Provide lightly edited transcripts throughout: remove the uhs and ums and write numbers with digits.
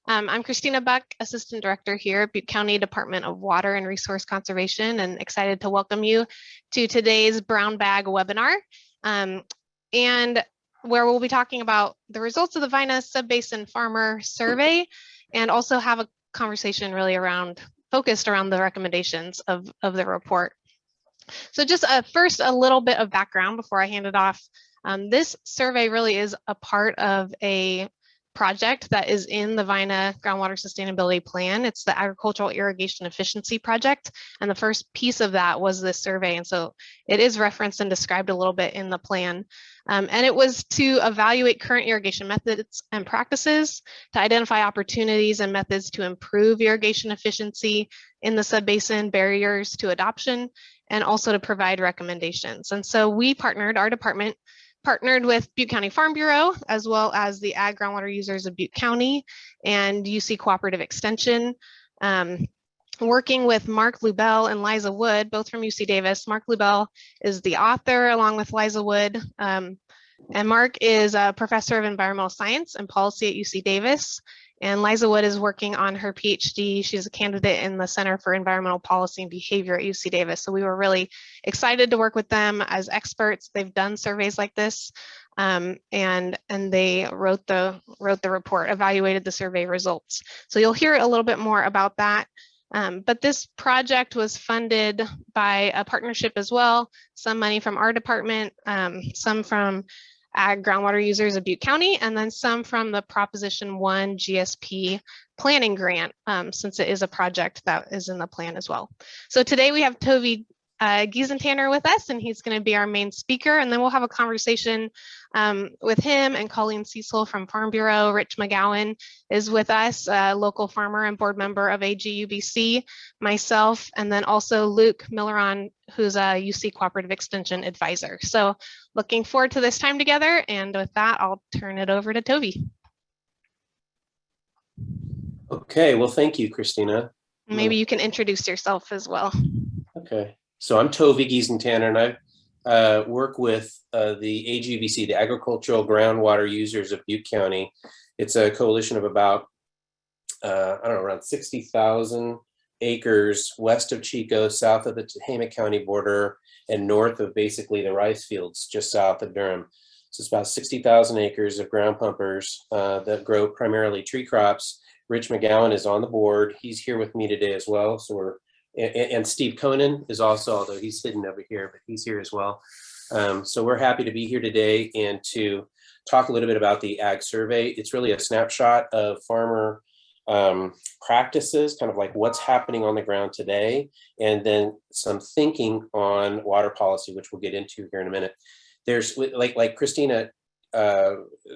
I'm Christina Buck, Assistant Director here at Butte County Department of Water and Resource Conservation, and excited to welcome you to today's Brown Bag webinar, and where we'll be talking about the results of the Vina Subbasin Farmer Survey, and also have a conversation really focused around the recommendations of the report. So just first, a little bit of background before I hand it off. This survey really is a part of a project that is in the Vina Groundwater Sustainability Plan. It's the Agricultural Irrigation Efficiency Project, and the first piece of that was this survey, and so it is referenced and described a little bit in the plan. And it was to evaluate current irrigation methods and practices, to identify opportunities and methods to improve irrigation efficiency in the subbasin, barriers to adoption, and also to provide recommendations. And so our department partnered with Butte County Farm Bureau, as well as the Ag Groundwater Users of Butte County and UC Cooperative Extension, working with Mark Lubell and Liza Wood, both from UC Davis. Mark Lubell is the author along with Liza Wood, and Mark is a professor of environmental science and policy at UC Davis. And Liza Wood is working on her PhD. She's a candidate in the Center for Environmental Policy and Behavior at UC Davis. So we were really excited to work with them as experts. They've done surveys like this, and they wrote the report, evaluated the survey results. So you'll hear a little bit more about that. But this project was funded by a partnership as well, some money from our department, some from Ag Groundwater Users of Butte County, and then some from the Proposition 1 GSP planning grant, since it is a project that is in the plan as well. So today we have Toby Giesentanner with us, and he's going to be our main speaker, and then we'll have a conversation with him and Colleen Cecil from Farm Bureau. Rich McGowan is with us, a local farmer and board member of AGUBC, myself, and then also Luke Milleron, who's a UC Cooperative Extension advisor. So looking forward to this time together, and with that, I'll turn it over to Toby. Okay, well, thank you, Christina. Maybe you can introduce yourself as well. Okay, so I'm Toby Giesentanner, and I work with the AGUBC, the Agricultural Groundwater Users of Butte County. It's a coalition of about, I don't know, around 60,000 acres west of Chico, south of the Tehama County border, and north of basically the rice fields just south of Durham. So it's about 60,000 acres of ground pumpers that grow primarily tree crops. Rich McGowan is on the board. He's here with me today as well. So and Steve Conan is also, although he's hidden over here, but he's here as well. So we're happy to be here today and to talk a little bit about the Ag Survey. It's really a snapshot of farmer practices, kind of like what's happening on the ground today, and then some thinking on water policy, which we'll get into here in a minute. There's, like Christina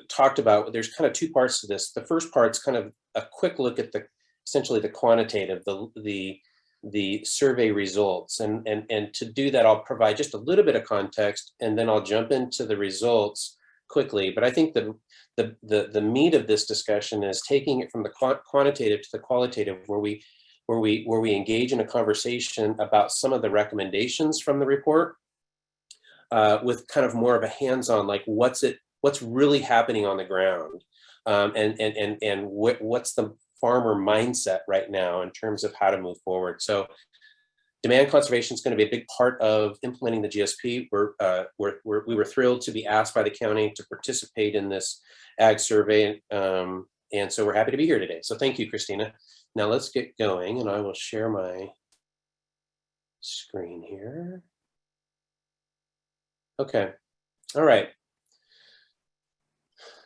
talked about, there's kind of two parts to this. The first part's kind of a quick look at essentially the quantitative, the survey results, and to do that, I'll provide just a little bit of context, and then I'll jump into the results quickly. But I think the meat of this discussion is taking it from the quantitative to the qualitative, where we engage in a conversation about some of the recommendations from the report, with kind of more of a hands-on, like what's really happening on the ground, and what's the farmer mindset right now in terms of how to move forward. So demand conservation is going to be a big part of implementing the GSP. We were thrilled to be asked by the county to participate in this Ag Survey, and so we're happy to be here today. So thank you, Christina. Now let's get going, and I will share my screen here. Okay, all right.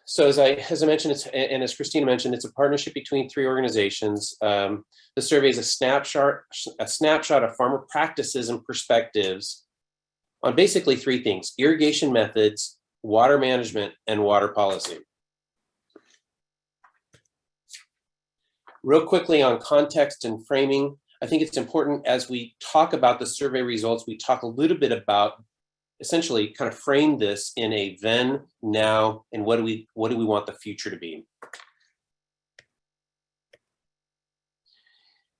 So as I mentioned, and as Christina mentioned, it's a partnership between three organizations. The survey is a snapshot of farmer practices and perspectives on basically three things: irrigation methods, water management, and water policy. Real quickly on context and framing, I think it's important as we talk about the survey results, we talk a little bit about essentially kind of frame this in a then, now, and what do we want the future to be.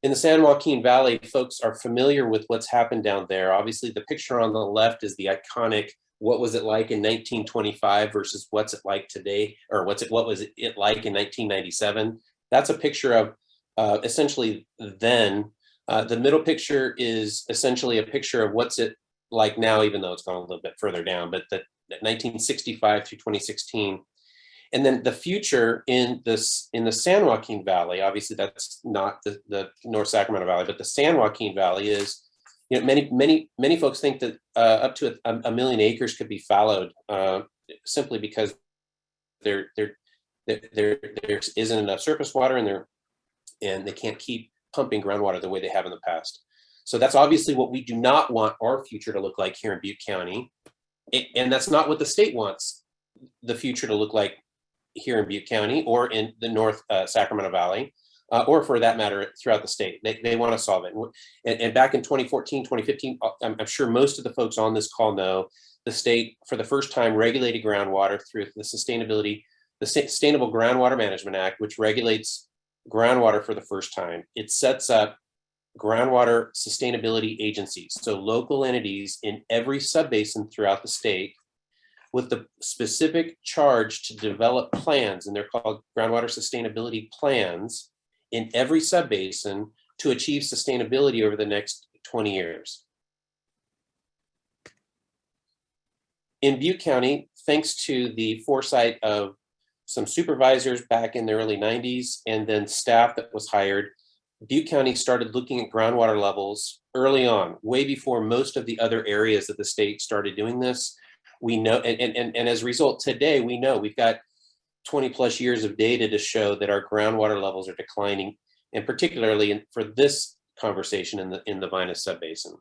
In the San Joaquin Valley, folks are familiar with what's happened down there. Obviously, the picture on the left is the iconic, what was it like in 1925 versus what's it like today, or what was it like in 1997. That's a picture of essentially then. The middle picture is essentially a picture of what's it like now, even though it's gone a little bit further down, but the 1965 through 2016. And then the future in the San Joaquin Valley, obviously that's not the North Sacramento Valley, but the San Joaquin Valley is, you know, many folks think that up to a million acres could be fallowed simply because there isn't enough surface water and they can't keep pumping groundwater the way they have in the past. So that's obviously what we do not want our future to look like here in Butte County. And that's not what the state wants the future to look like here in Butte County or in the North Sacramento Valley, or for that matter, throughout the state. They want to solve it. And back in 2014, 2015, I'm sure most of the folks on this call know the state, for the first time, regulated groundwater through the Sustainable Groundwater Management Act, which regulates groundwater for the first time. It sets up groundwater sustainability agencies, so local entities in every subbasin throughout the state with the specific charge to develop plans, and they're called groundwater sustainability plans, in every subbasin to achieve sustainability over the next 20 years. In Butte County, thanks to the foresight of some supervisors back in the early 90s and then staff that was hired, Butte County started looking at groundwater levels early on, way before most of the other areas of the state started doing this. We know, and as a result, today we know we've got 20 plus years of data to show that our groundwater levels are declining, and particularly for this conversation in the Vina subbasin.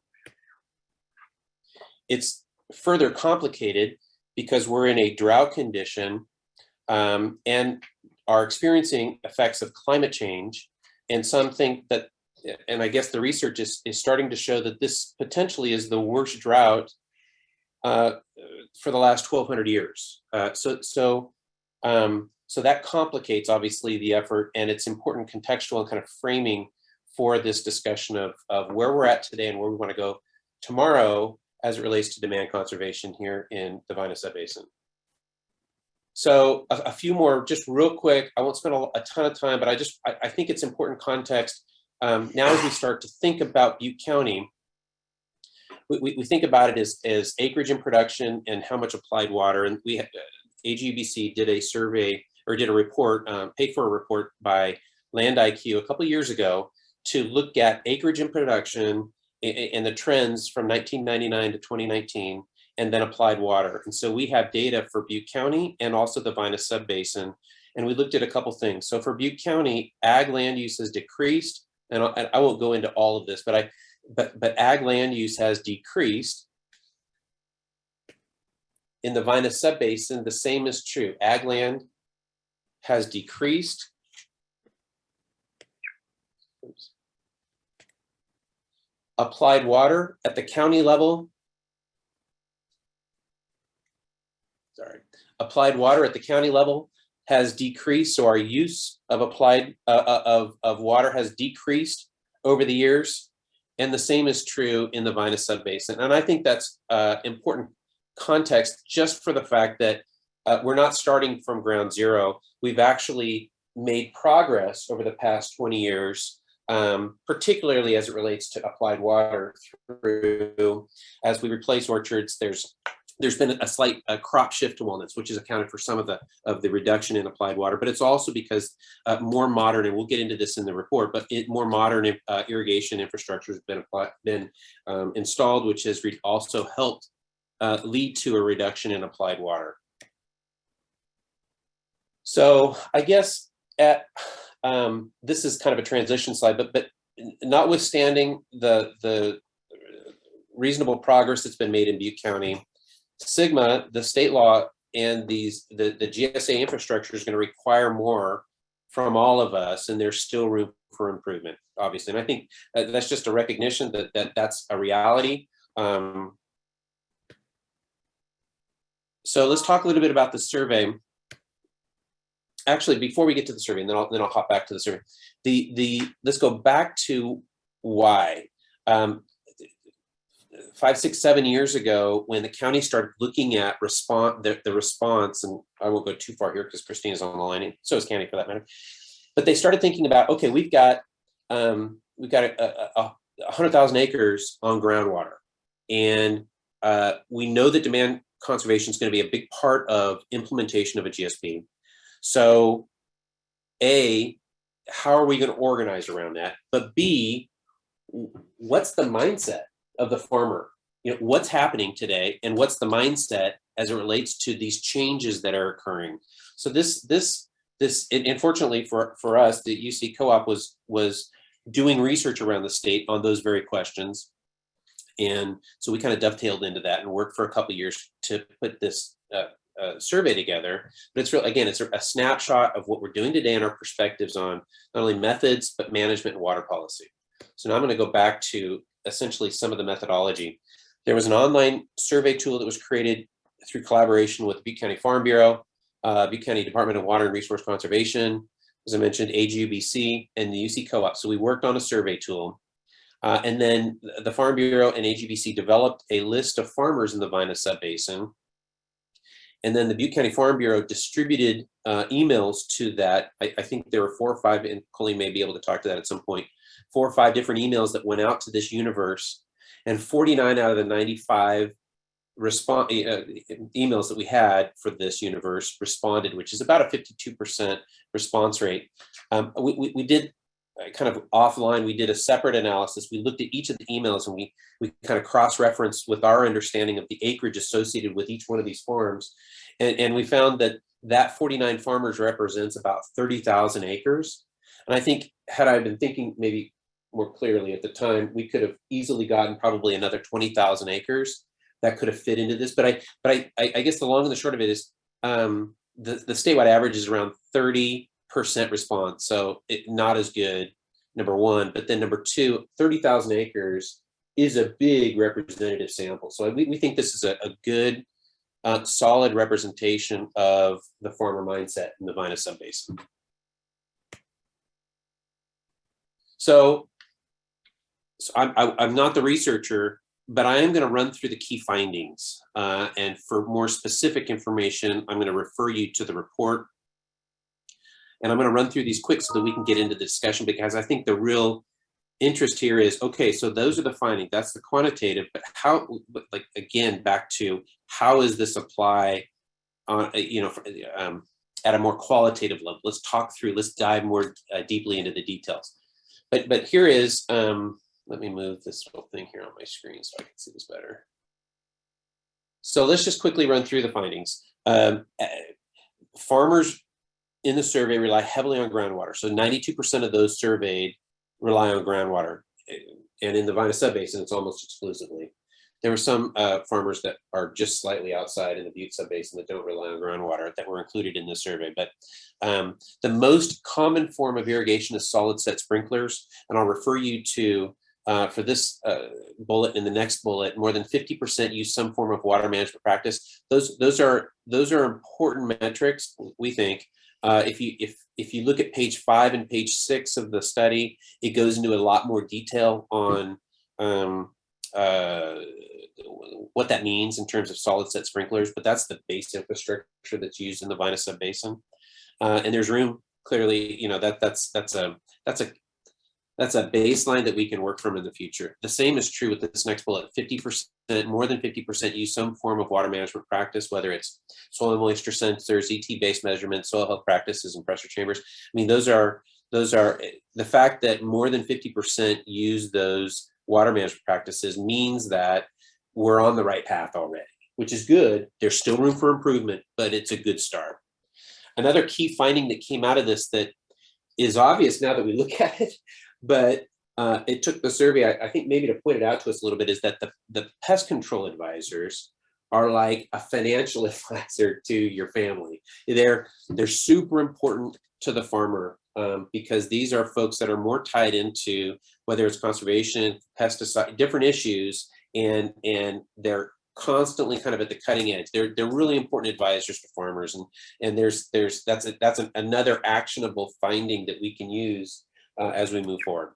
It's further complicated because we're in a drought condition and are experiencing effects of climate change. And some think that, and I guess the research is starting to show that this potentially is the worst drought for the last 1,200 years. So that complicates obviously the effort, and it's important contextual and kind of framing for this discussion of where we're at today and where we want to go tomorrow as it relates to demand conservation here in the Vina subbasin. So a few more, just real quick. I won't spend a ton of time, but I think it's important context. Now as we start to think about Butte County, we think about it as acreage in production and how much applied water. And we AGBC did a survey or did a report, paid for a report by Land IQ a couple of years ago to look at acreage in production and the trends from 1999 to 2019, and then applied water. And so we have data for Butte County and also the Vina subbasin. And we looked at a couple things. So for Butte County, ag land use has decreased. And I won't go into all of this, but ag land use has decreased. In the Vina subbasin, the same is true. Ag land has decreased. Oops. Applied water at the county level. Applied water at the county level has decreased. So our use of applied of water has decreased over the years. And the same is true in the Vina subbasin. And I think that's important context just for the fact that we're not starting from ground zero. We've actually made progress over the past 20 years, particularly as it relates to applied water through, as we replace orchards, there's been a slight crop shift to walnuts, which has accounted for some of the reduction in applied water, but it's also because more modern, and we'll get into this in the report, but more modern irrigation infrastructure has been installed, which has also helped lead to a reduction in applied water. So I guess this is kind of a transition slide, but notwithstanding the reasonable progress that's been made in Butte County, SGMA, the state law, and the GSA infrastructure is going to require more from all of us, and there's still room for improvement, obviously. And I think that's just a recognition that that's a reality. So let's talk a little bit about the survey. Actually, before we get to the survey, and then I'll hop back to the survey. Let's go back to why. 5, 6, 7 years ago, when the county started looking at the response, and I won't go too far here because Christina's on the line, and so is Candy for that matter. But they started thinking about, okay, we've got 100,000 acres on groundwater, and we know that demand conservation is going to be a big part of implementation of a GSP. So, A, how are we going to organize around that? But B, what's the mindset of the farmer? What's happening today, and what's the mindset as it relates to these changes that are occurring? So this, unfortunately for us, the UC Co-op was doing research around the state on those very questions, and so we kind of dovetailed into that and worked for a couple of years to put this survey together. But it's real, again, it's a snapshot of what we're doing today and our perspectives on not only methods but management and water policy. So now I'm going to go back to essentially some of the methodology. There was an online survey tool that was created through collaboration with Butte County Farm Bureau, Butte County Department of Water and Resource Conservation, as I mentioned, AGUBC, and the UC Co-op. So we worked on a survey tool. And then the Farm Bureau and AGBC developed a list of farmers in the Vina Subbasin. And then the Butte County Farm Bureau distributed emails to that. I think there were 4 or 5, and Colleen may be able to talk to that at some point, 4 or 5 different emails that went out to this universe. And 49 out of the 95 emails that we had for this universe responded, which is about a 52% response rate. We did kind of offline, we did a separate analysis. We looked at each of the emails, and we kind of cross-referenced with our understanding of the acreage associated with each one of these farms. And we found that 49 farmers represents about 30,000 acres. And I think, had I been thinking maybe more clearly at the time, we could have easily gotten probably another 20,000 acres that could have fit into this. But I guess the long and the short of it is the statewide average is around 30% response. So not as good, number one. But then number two, 30,000 acres is a big representative sample. So we think this is a good, solid representation of the farmer mindset in the Vina Subbasin. So I'm not the researcher, but I am going to run through the key findings. And for more specific information, I'm going to refer you to the report. And I'm going to run through these quick so that we can get into the discussion, because I think the real interest here is, okay, so those are the findings. That's the quantitative, but how, like, again, back to how does this apply on, at a more qualitative level? Let's talk through, let's dive more deeply into the details. But here is, let me move this little thing here on my screen so I can see this better. So let's just quickly run through the findings. Farmers in the survey rely heavily on groundwater. So 92% of those surveyed rely on groundwater. And in the Vina Subbasin, it's almost exclusively. There were some farmers that are just slightly outside in the Butte Subbasin that don't rely on groundwater that were included in the survey. But the most common form of irrigation is solid set sprinklers. And I'll refer you to, for this bullet and the next bullet, more than 50% use some form of water management practice. Those are important metrics, we think. If you look at page 5 and page 6 of the study, it goes into a lot more detail on what that means in terms of solid set sprinklers, but that's the base infrastructure that's used in the Vina Subbasin. And there's room, clearly, that's a baseline that we can work from in the future. The same is true with this next bullet. 50%, more than 50% use some form of water management practice, whether it's soil and moisture sensors, ET-based measurements, soil health practices, and pressure chambers. I mean, those are the fact that more than 50% use those water management practices means that we're on the right path already, which is good. There's still room for improvement, but it's a good start. Another key finding that came out of this that is obvious now that we look at it, but it took the survey, I think, maybe to point it out to us a little bit, is that the pest control advisors are like a financial advisor to your family. They're super important to the farmer because these are folks that are more tied into whether it's conservation, pesticide, different issues, and they're constantly kind of at the cutting edge. They're really important advisors to farmers, and that's another actionable finding that we can use as we move forward.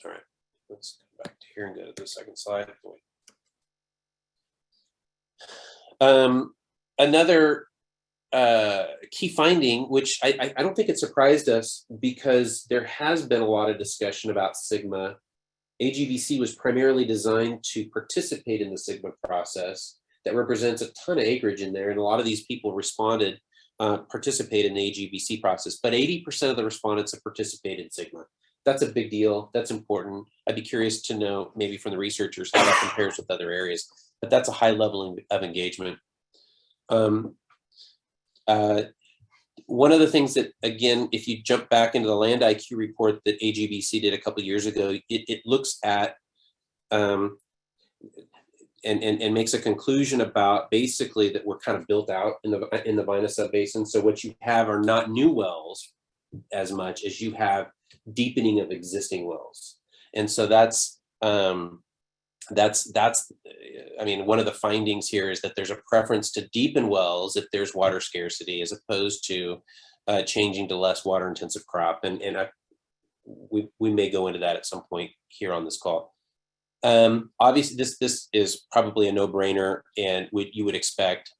All right, let's go back to here and go to the second slide. Another key finding, which I don't think it surprised us because there has been a lot of discussion about SGMA. AGVC was primarily designed to participate in the SGMA process that represents a ton of acreage in there. And a lot of these people responded, participate in the AGVC process, but 80% of the respondents have participated in SGMA. That's a big deal. That's important. I'd be curious to know maybe from the researchers how that compares with other areas, but that's a high level of engagement. One of the things that, again, if you jump back into the Land IQ report that AGVC did a couple of years ago, it looks at and makes a conclusion about basically that we're kind of built out in the Vina subbasin. So what you have are not new wells as much as you have deepening of existing wells, and so that's I mean, one of the findings here is that there's a preference to deepen wells if there's water scarcity, as opposed to changing to less water intensive crop. And we may go into that at some point here on this call. Obviously, this is probably a no-brainer, and you would expect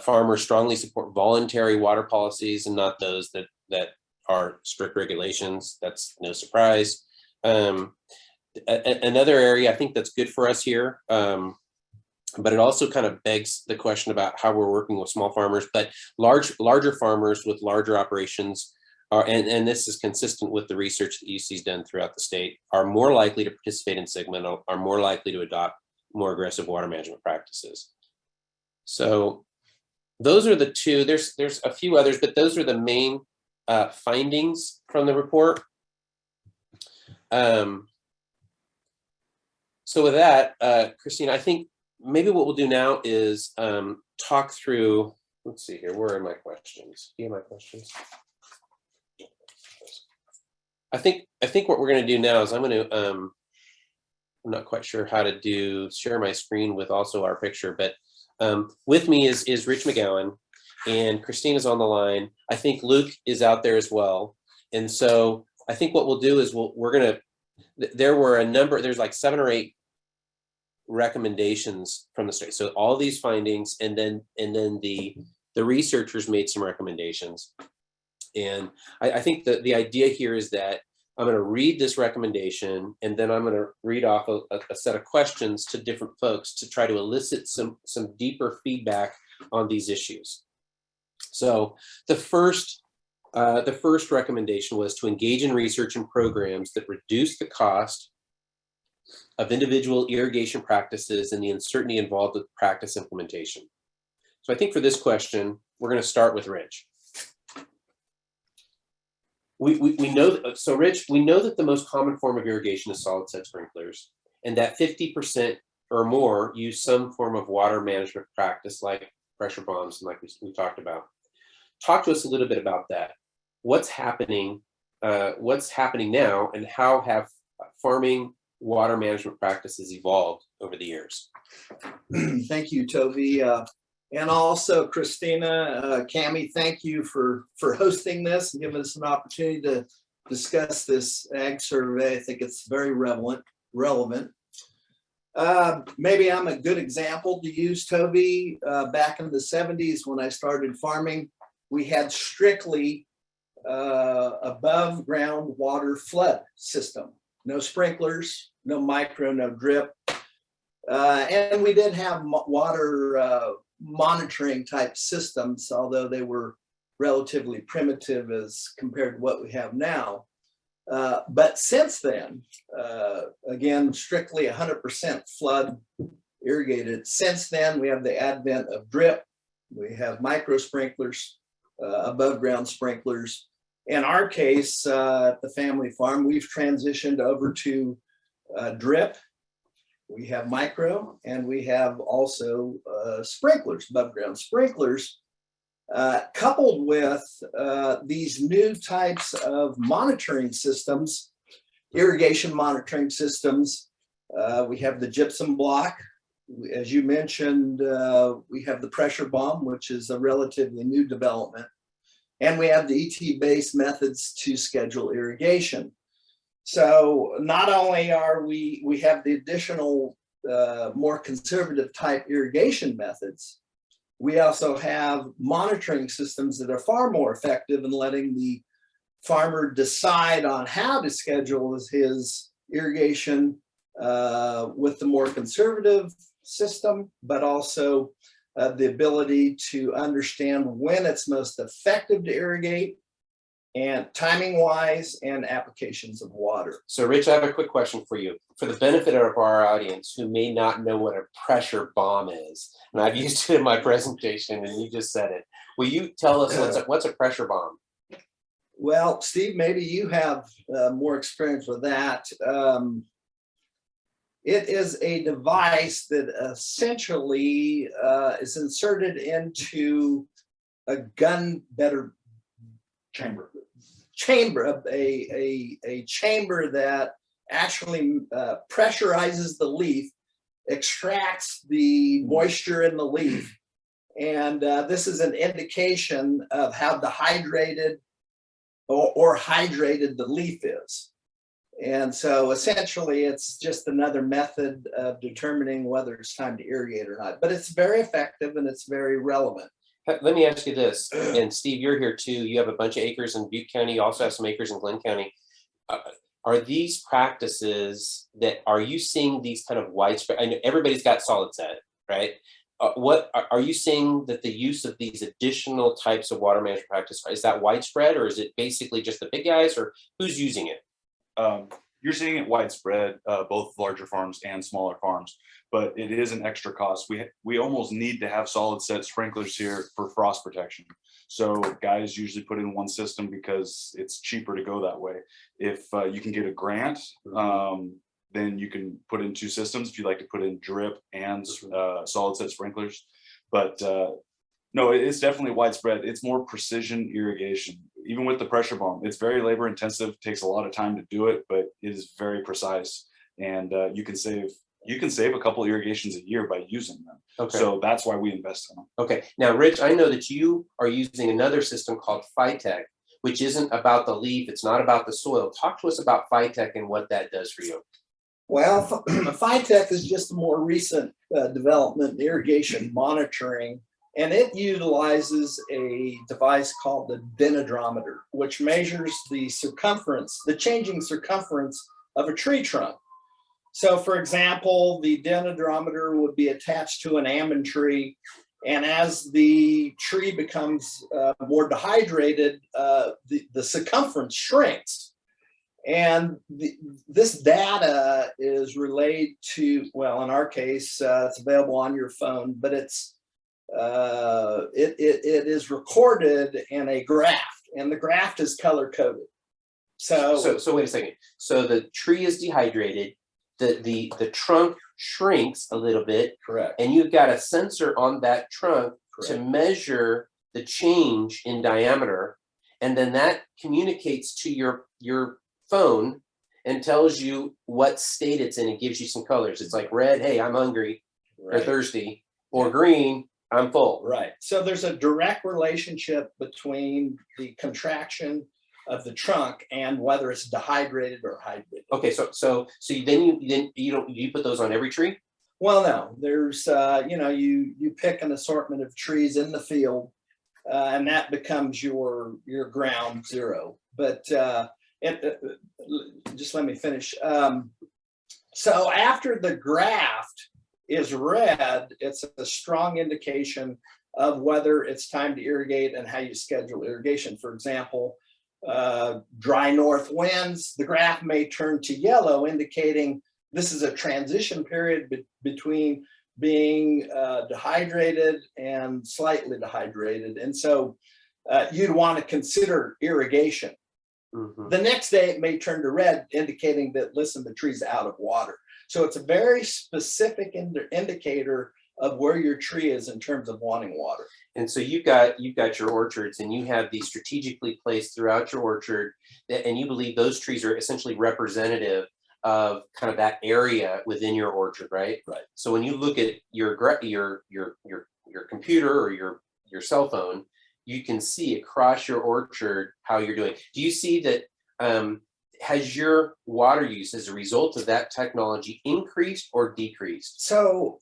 farmers strongly support voluntary water policies and not those that are strict regulations. That's no surprise. Another area I think that's good for us here, but it also kind of begs the question about how we're working with small farmers, but larger farmers with larger operations are, and this is consistent with the research that UC's done throughout the state, are more likely to participate in SGMA and are more likely to adopt more aggressive water management practices. So those are the two. There's a few others, but those are the main findings from the report. So with that, Christine, I think maybe what we'll do now is talk through, let's see here, where are my questions? Do you have my questions? I think what we're going to do now is I'm not quite sure how to share my screen with also our picture, but with me is Rich McGowan, and Christine is on the line. I think Luke is out there as well. And so I think what we'll do is we're going to, there's like 7 or 8 recommendations from the state. So all these findings, and then the researchers made some recommendations. And I think that the idea here is that I'm going to read this recommendation, and then I'm going to read off a set of questions to different folks to try to elicit some deeper feedback on these issues. So the first recommendation was to engage in research and programs that reduce the cost of individual irrigation practices and the uncertainty involved with practice implementation. So I think for this question, we're going to start with Rich. We know, so Rich, we know that the most common form of irrigation is solid set sprinklers, and that 50% or more use some form of water management practice like pressure bombs, and like we talked about. Talk to us a little bit about that. What's happening now, and how have farming water management practices evolved over the years? Thank you, Toby. And also Christina, Cami, thank you for hosting this and giving us an opportunity to discuss this ag survey. I think it's very relevant. Maybe I'm a good example to use, Toby. Back in the 70s when I started farming, we had strictly above ground water flood system. No sprinklers, no micro, no drip. And we did have water monitoring type systems, although they were relatively primitive as compared to what we have now. But since then, again, strictly 100% flood irrigated. Since then, we have the advent of drip. We have micro sprinklers, above ground sprinklers. In our case, at the family farm, we've transitioned over to drip. We have micro, and we have also sprinklers, above ground sprinklers, coupled with these new types of monitoring systems, irrigation monitoring systems. We have the gypsum block. As you mentioned, we have the pressure bomb, which is a relatively new development. And we have the ET-based methods to schedule irrigation. So not only are we have the additional more conservative type irrigation methods, We also have monitoring systems that are far more effective in letting the farmer decide on how to schedule his irrigation with the more conservative system, but also the ability to understand when it's most effective to irrigate, and timing wise, and applications of water. So Rich, I have a quick question for you. For the benefit of our audience who may not know what a pressure bomb is, and I've used it in my presentation and you just said it. Will you tell us what's a pressure bomb? Well, Steve, maybe you have more experience with that. It is a device that essentially is inserted into a gunmetal chamber, a chamber that actually pressurizes the leaf, extracts the moisture in the leaf, and this is an indication of how dehydrated or hydrated the leaf is. And so essentially it's just another method of determining whether it's time to irrigate or not, but it's very effective and it's very relevant. Let me ask you this, and Steve, you're here too. You have a bunch of acres in Butte County. You also have some acres in Glenn County. Are these practices that, are you seeing these kind of widespread? I know everybody's got solid set, right? What are you seeing that the use of these additional types of water management practice, is that widespread, or is it basically just the big guys, or who's using it? You're seeing it widespread, both larger farms and smaller farms, but it is an extra cost. We almost need to have solid set sprinklers here for frost protection. So guys usually put in one system because it's cheaper to go that way. If you can get a grant, then you can put in two systems if you like to put in drip and solid set sprinklers. But no, it's definitely widespread. It's more precision irrigation. Even with the pressure bomb, it's very labor intensive, takes a lot of time to do it, but it is very precise. And you can save a couple irrigations a year by using them. Okay. So that's why we invest in them. Okay. Now, Rich, I know that you are using another system called Phytech, which isn't about the leaf. It's not about the soil. Talk to us about Phytech and what that does for you. Well, Phytech is just a more recent development in irrigation monitoring, and it utilizes a device called the dendrometer, which measures the circumference, the changing circumference of a tree trunk. So for example, the dendrometer would be attached to an almond tree, and as the tree becomes more dehydrated, the circumference shrinks. And this data is relayed to, well, in our case, it's available on your phone, but it is recorded in a graft, and the graft is color coded. So wait a second. So the tree is dehydrated, the trunk shrinks a little bit. Correct. And you've got a sensor on that trunk to measure the change in diameter, and then that communicates to your phone and tells you what state it's in. It gives you some colors. It's like red, hey, I'm hungry or thirsty, or green, I'm full. Right. So there's a direct relationship between the contraction of the trunk and whether it's dehydrated or hydrated. Okay, so you put those on every tree? Well, no, there's you pick an assortment of trees in the field, and that becomes your ground zero. But just let me finish. So after the graft is red, it's a strong indication of whether it's time to irrigate and how you schedule irrigation. For example, dry north winds, the graph may turn to yellow, indicating this is a transition period between being dehydrated and slightly dehydrated. And so you'd want to consider irrigation. Mm-hmm. The next day it may turn to red, indicating that, listen, the tree's out of water. So it's a very specific indicator of where your tree is in terms of wanting water. And so you've got your orchards, and you have these strategically placed throughout your orchard, and you believe those trees are essentially representative of kind of that area within your orchard, right? Right. So when you look at your computer or your cell phone, you can see across your orchard how you're doing. Do you see that? Has your water use as a result of that technology increased or decreased? So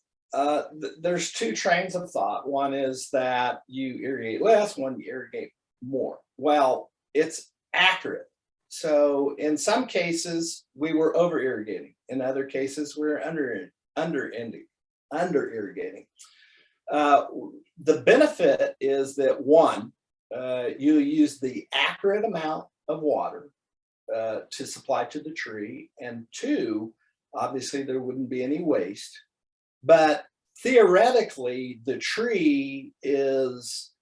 There's two trains of thought. One is that you irrigate less, one you irrigate more. Well, it's accurate. So in some cases, we were over irrigating. In other cases, we're under irrigating. The benefit is that one, you use the accurate amount of water to supply to the tree, and two, obviously there wouldn't be any waste. But theoretically, the tree is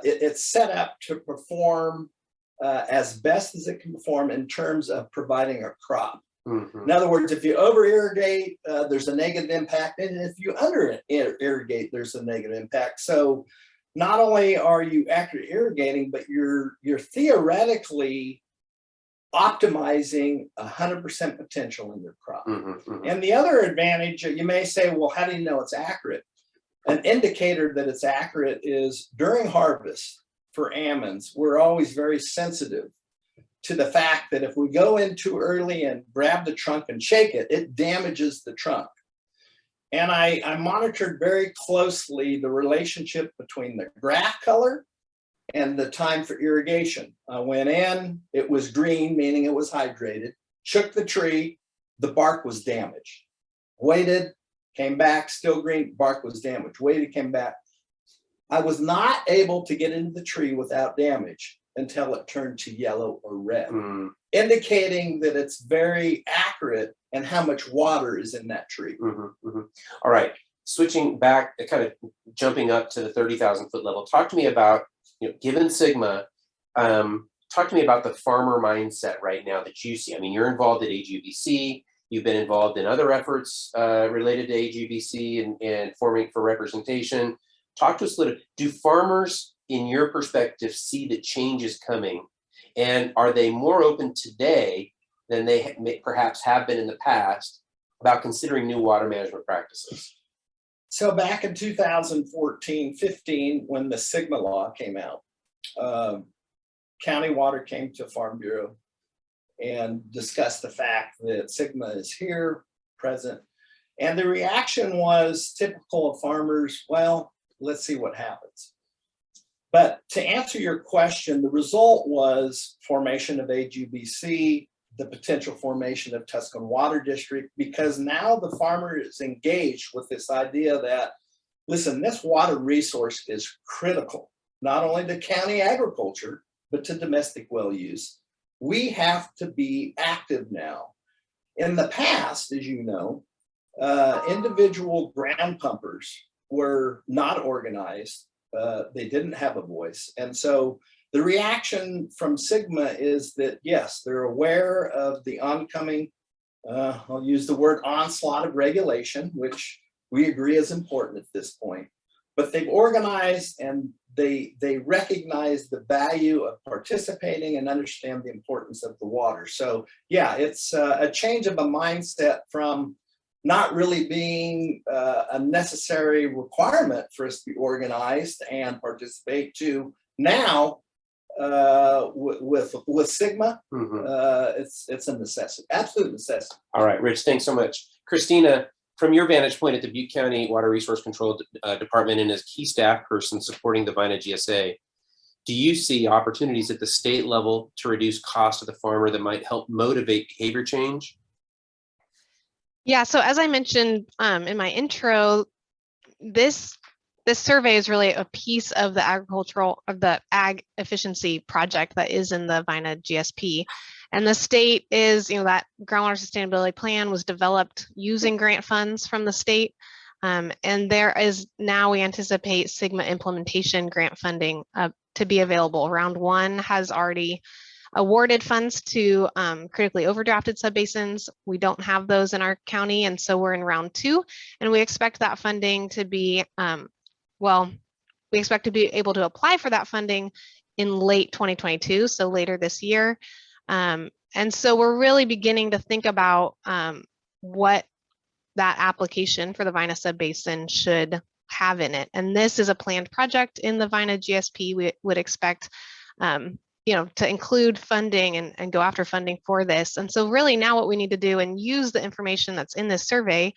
it's set up to perform as best as it can perform in terms of providing a crop. In other words, if you over irrigate, there's a negative impact, and if you under irrigate, there's a negative impact. So not only are you accurate irrigating, but you're theoretically optimizing 100% potential in your crop. And the other advantage, you may say, well, how do you know it's accurate? An indicator that it's accurate is during harvest for almonds, we're always very sensitive to the fact that if we go in too early and grab the trunk and shake it, it damages the trunk. And I monitored very closely the relationship between the graft color and the time for irrigation. I went in, it was green, meaning it was hydrated, shook the tree, the bark was damaged. Waited, came back, still green, bark was damaged. Waited, came back. I was not able to get into the tree without damage until it turned to yellow or red, indicating that it's very accurate and how much water is in that tree. All right, switching back, kind of jumping up to the 30,000 foot level. Talk to me about, given Sigma, talk to me about the farmer mindset right now that you see. I mean, you're involved at AGBC. You've been involved in other efforts related to AGBC and forming for representation. Talk to us a little. Do farmers, in your perspective, see that change is coming? And are they more open today than they perhaps have been in the past about considering new water management practices? So back in 2014-15, when the Sigma law came out, County Water came to Farm Bureau and discussed the fact that Sigma is here, present. And the reaction was typical of farmers, well, let's see what happens. But to answer your question, the result was formation of AGBC, the potential formation of Tuscan Water District, because now the farmer is engaged with this idea that, listen, this water resource is critical, not only to county agriculture, but to domestic well use. We have to be active now. In the past, as you know, individual ground pumpers were not organized. They didn't have a voice. And so the reaction from Sigma is that, yes, they're aware of the oncoming, I'll use the word onslaught of regulation, which we agree is important at this point, but they've organized and they recognize the value of participating and understand the importance of the water. So yeah, it's a change of a mindset from not really being a necessary requirement for us to be organized and participate to now with Sigma, it's a necessity, absolute necessity. All right, Rich, thanks so much. Christina, from your vantage point at the Butte County Water Resource Control Department and as key staff person supporting the VINA GSA, do you see opportunities at the state level to reduce cost to the farmer that might help motivate behavior change? Yeah, so as I mentioned in my intro, this survey is really a piece of the ag efficiency project that is in the VINA GSP. And the state is, that groundwater sustainability plan was developed using grant funds from the state. And there is now, we anticipate Sigma implementation grant funding to be available. Round one has already awarded funds to critically overdrafted subbasins. We don't have those in our county, and so we're in round two, and we expect that funding to be, we expect to be able to apply for that funding in late 2022, so later this year. And so we're really beginning to think about what that application for the VINA subbasin should have in it. And this is a planned project in the VINA GSP. We would expect to include funding and go after funding for this. And so really now what we need to do and use the information that's in this survey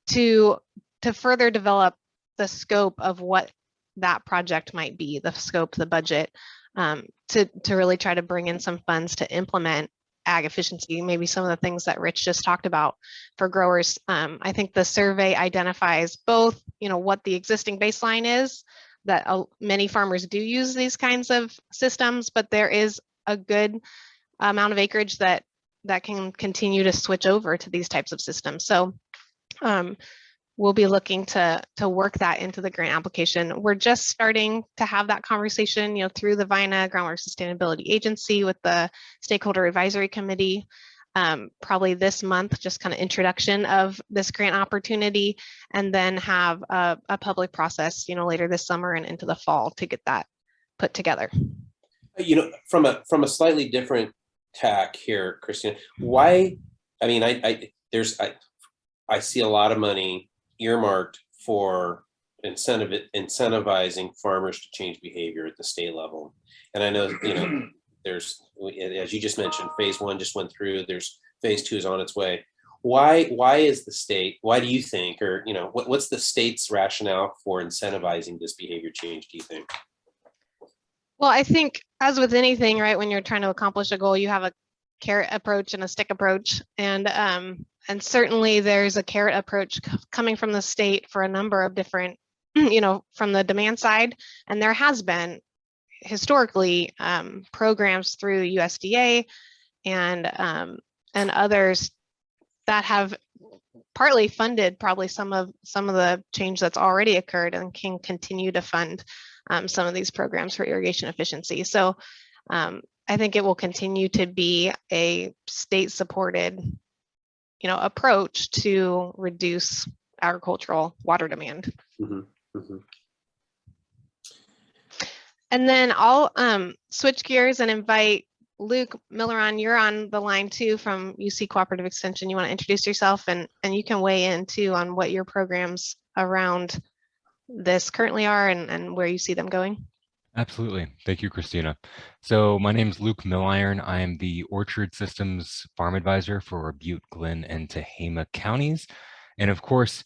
to further develop the scope of what that project might be, the scope, the budget, to really try to bring in some funds to implement ag efficiency, maybe some of the things that Rich just talked about for growers. I think the survey identifies both, what the existing baseline is, that many farmers do use these kinds of systems, but there is a good amount of acreage that can continue to switch over to these types of systems. So we'll be looking to work that into the grant application. We're just starting to have that conversation, through the VINA Groundwater Sustainability Agency with the Stakeholder Advisory Committee. Probably this month, just kind of introduction of this grant opportunity, and then have a public process, later this summer and into the fall to get that put together. From a slightly different tack here, Christina, why? I mean, I see a lot of money earmarked for incentivizing farmers to change behavior at the state level. And I know, there's, as you just mentioned, phase 1 just went through, there's phase 2 is on its way. Why is the state, why do you think, or, what's the state's rationale for incentivizing this behavior change, do you think? Well, I think as with anything, right, when you're trying to accomplish a goal, you have a carrot approach and a stick approach. And certainly there's a carrot approach coming from the state for a number of different, from the demand side. And there has been historically programs through USDA and others that have partly funded probably some of the change that's already occurred and can continue to fund some of these programs for irrigation efficiency. So I think it will continue to be a state supported approach to reduce agricultural water demand. Mm-hmm. Mm-hmm. And then I'll switch gears and invite Luke Milleron. You're on the line too from UC Cooperative Extension. You want to introduce yourself and you can weigh in too on what your programs around this currently are and where you see them going. Absolutely. Thank you, Christina. So my name is Luke Milliron. I am the Orchard Systems Farm Advisor for Butte, Glenn, and Tehama counties. And of course,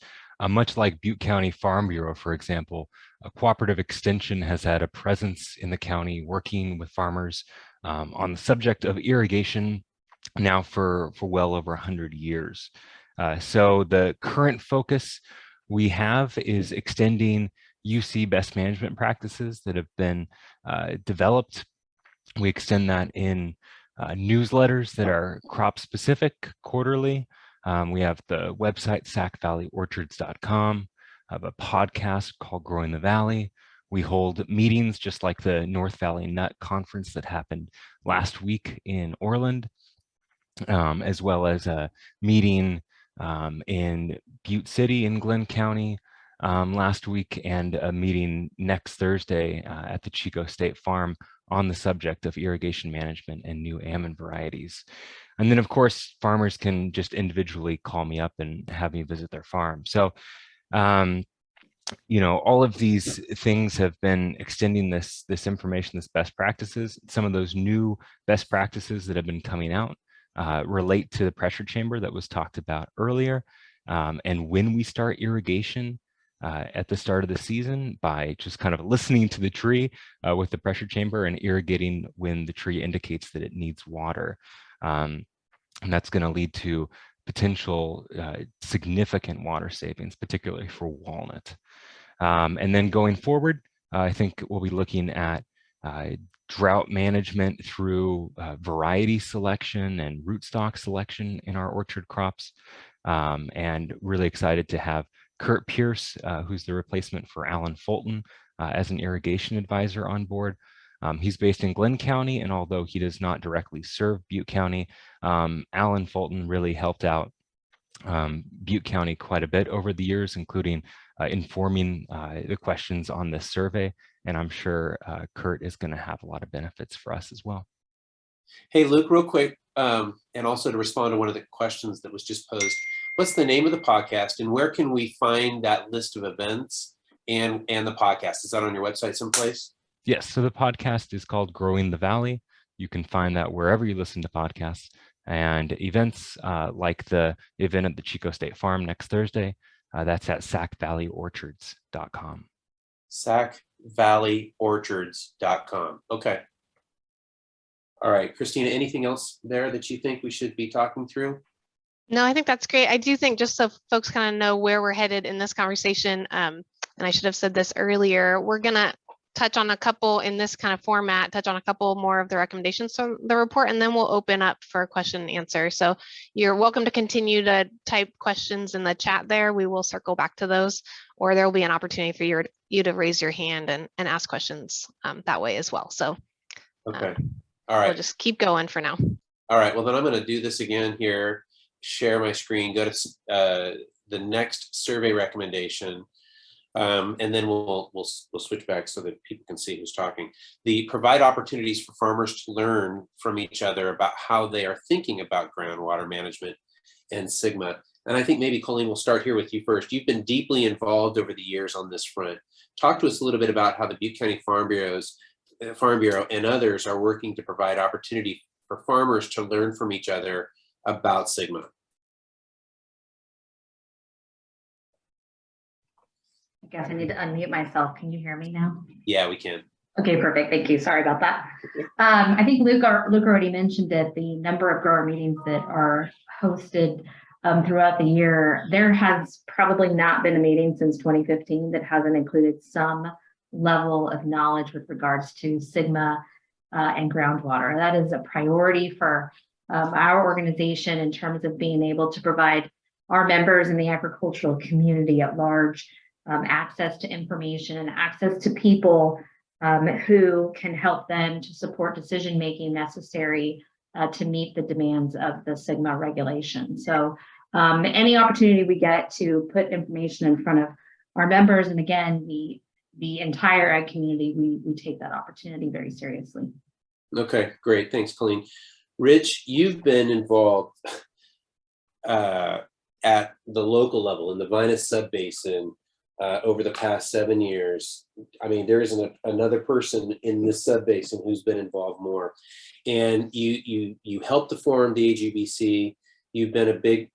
much like Butte County Farm Bureau, for example, a cooperative extension has had a presence in the county working with farmers on the subject of irrigation now for well over 100 years. So the current focus we have is extending UC best management practices that have been developed. We extend that in newsletters that are crop specific quarterly. We have the website sackvalleyorchards.com. I have a podcast called Growing the Valley. We hold meetings just like the North Valley Nut Conference that happened last week in Orland, as well as a meeting in Butte City in Glenn County last week, and a meeting next Thursday at the Chico State Farm on the subject of irrigation management and new almond varieties. And then of course, farmers can just individually call me up and have me visit their farm. So, all of these things have been extending this information, this best practices. Some of those new best practices that have been coming out relate to the pressure chamber that was talked about earlier. And when we start irrigation, at the start of the season, by just kind of listening to the tree with the pressure chamber and irrigating when the tree indicates that it needs water. And that's going to lead to potential significant water savings, particularly for walnut. And then going forward, I think we'll be looking at drought management through variety selection and rootstock selection in our orchard crops. And really excited to have Kurt Pierce, who's the replacement for Alan Fulton, as an irrigation advisor on board. He's based in Glenn County, and although he does not directly serve Butte County, Alan Fulton really helped out Butte County quite a bit over the years, including informing the questions on this survey. And I'm sure Kurt is going to have a lot of benefits for us as well. Hey, Luke, real quick, and also to respond to one of the questions that was just posed. What's the name of the podcast, and where can we find that list of events and the podcast? Is that on your website someplace? Yes, so the podcast is called Growing the Valley. You can find that wherever you listen to podcasts, and events like the event at the Chico State Farm next Thursday. That's at sackvalleyorchards.com. sackvalleyorchards.com. Okay. All right, Christina, anything else there that you think we should be talking through? No, I think that's great. I do think just so folks kind of know where we're headed in this conversation, and I should have said this earlier, we're going to touch on a couple in this kind of format, touch on a couple more of the recommendations from the report, and then we'll open up for question and answer. So you're welcome to continue to type questions in the chat there. We will circle back to those, or there will be an opportunity for you to raise your hand and ask questions that way as well. So Okay. All right. we'll just keep going for now. All right. Well, then I'm going to do this again here. Share my screen. Go to the next survey recommendation, and then we'll switch back so that people can see who's talking. The provide opportunities for farmers to learn from each other about how they are thinking about groundwater management and Sigma. And I think maybe Colleen, we'll start here with you first. You've been deeply involved over the years on this front. Talk to us a little bit about how the Butte County Farm Bureau and others are working to provide opportunity for farmers to learn from each other about Sigma. I guess I need to unmute myself. Can you hear me now? Yeah, we can. Okay, perfect. Thank you. Sorry about that. I think Luke already mentioned that the number of grower meetings that are hosted throughout the year, there has probably not been a meeting since 2015 that hasn't included some level of knowledge with regards to Sigma and groundwater. That is a priority for our organization in terms of being able to provide our members in the agricultural community at large access to information and access to people who can help them to support decision-making necessary to meet the demands of the Sigma regulation. So any opportunity we get to put information in front of our members, and again, the entire ag community, we take that opportunity very seriously. Okay, great. Thanks, Colleen. Rich, you've been involved at the local level in the Vinus Subbasin over the past 7 years. I mean, there isn't another person in this subbasin who's been involved more. And you helped to form the AGBC. You've been a big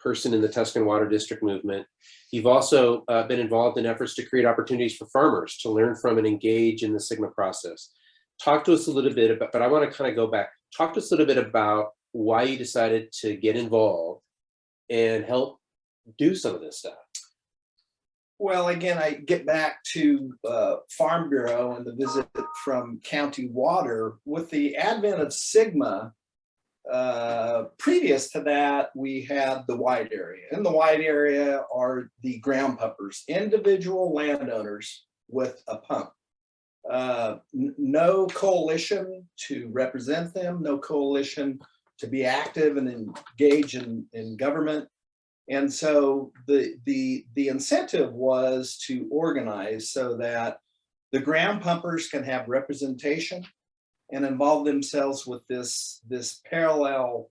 person in the Tuscan Water District movement. You've also been involved in efforts to create opportunities for farmers to learn from and engage in the Sigma process. Talk to us a little bit about, but I want to kind of go back. Talk to us a little bit about why you decided to get involved and help do some of this stuff. Well, again, I get back to Farm Bureau and the visit from County Water. With the advent of Sigma, previous to that, we had the wide area. In the wide area are the ground pumpers, individual landowners with a pump. No coalition to represent them, no coalition to be active and engage in government. And so the incentive was to organize so that the ground pumpers can have representation and involve themselves with this parallel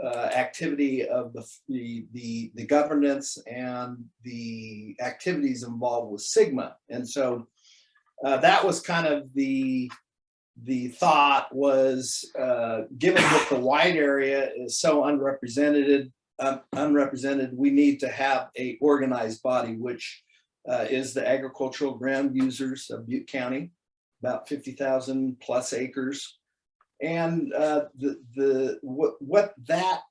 activity of the governance and the activities involved with Sigma. And so that was kind of the thought was, given that the wide area is so unrepresented, we need to have a organized body, which is the agricultural ground users of Butte County, about 50,000 plus acres. And what that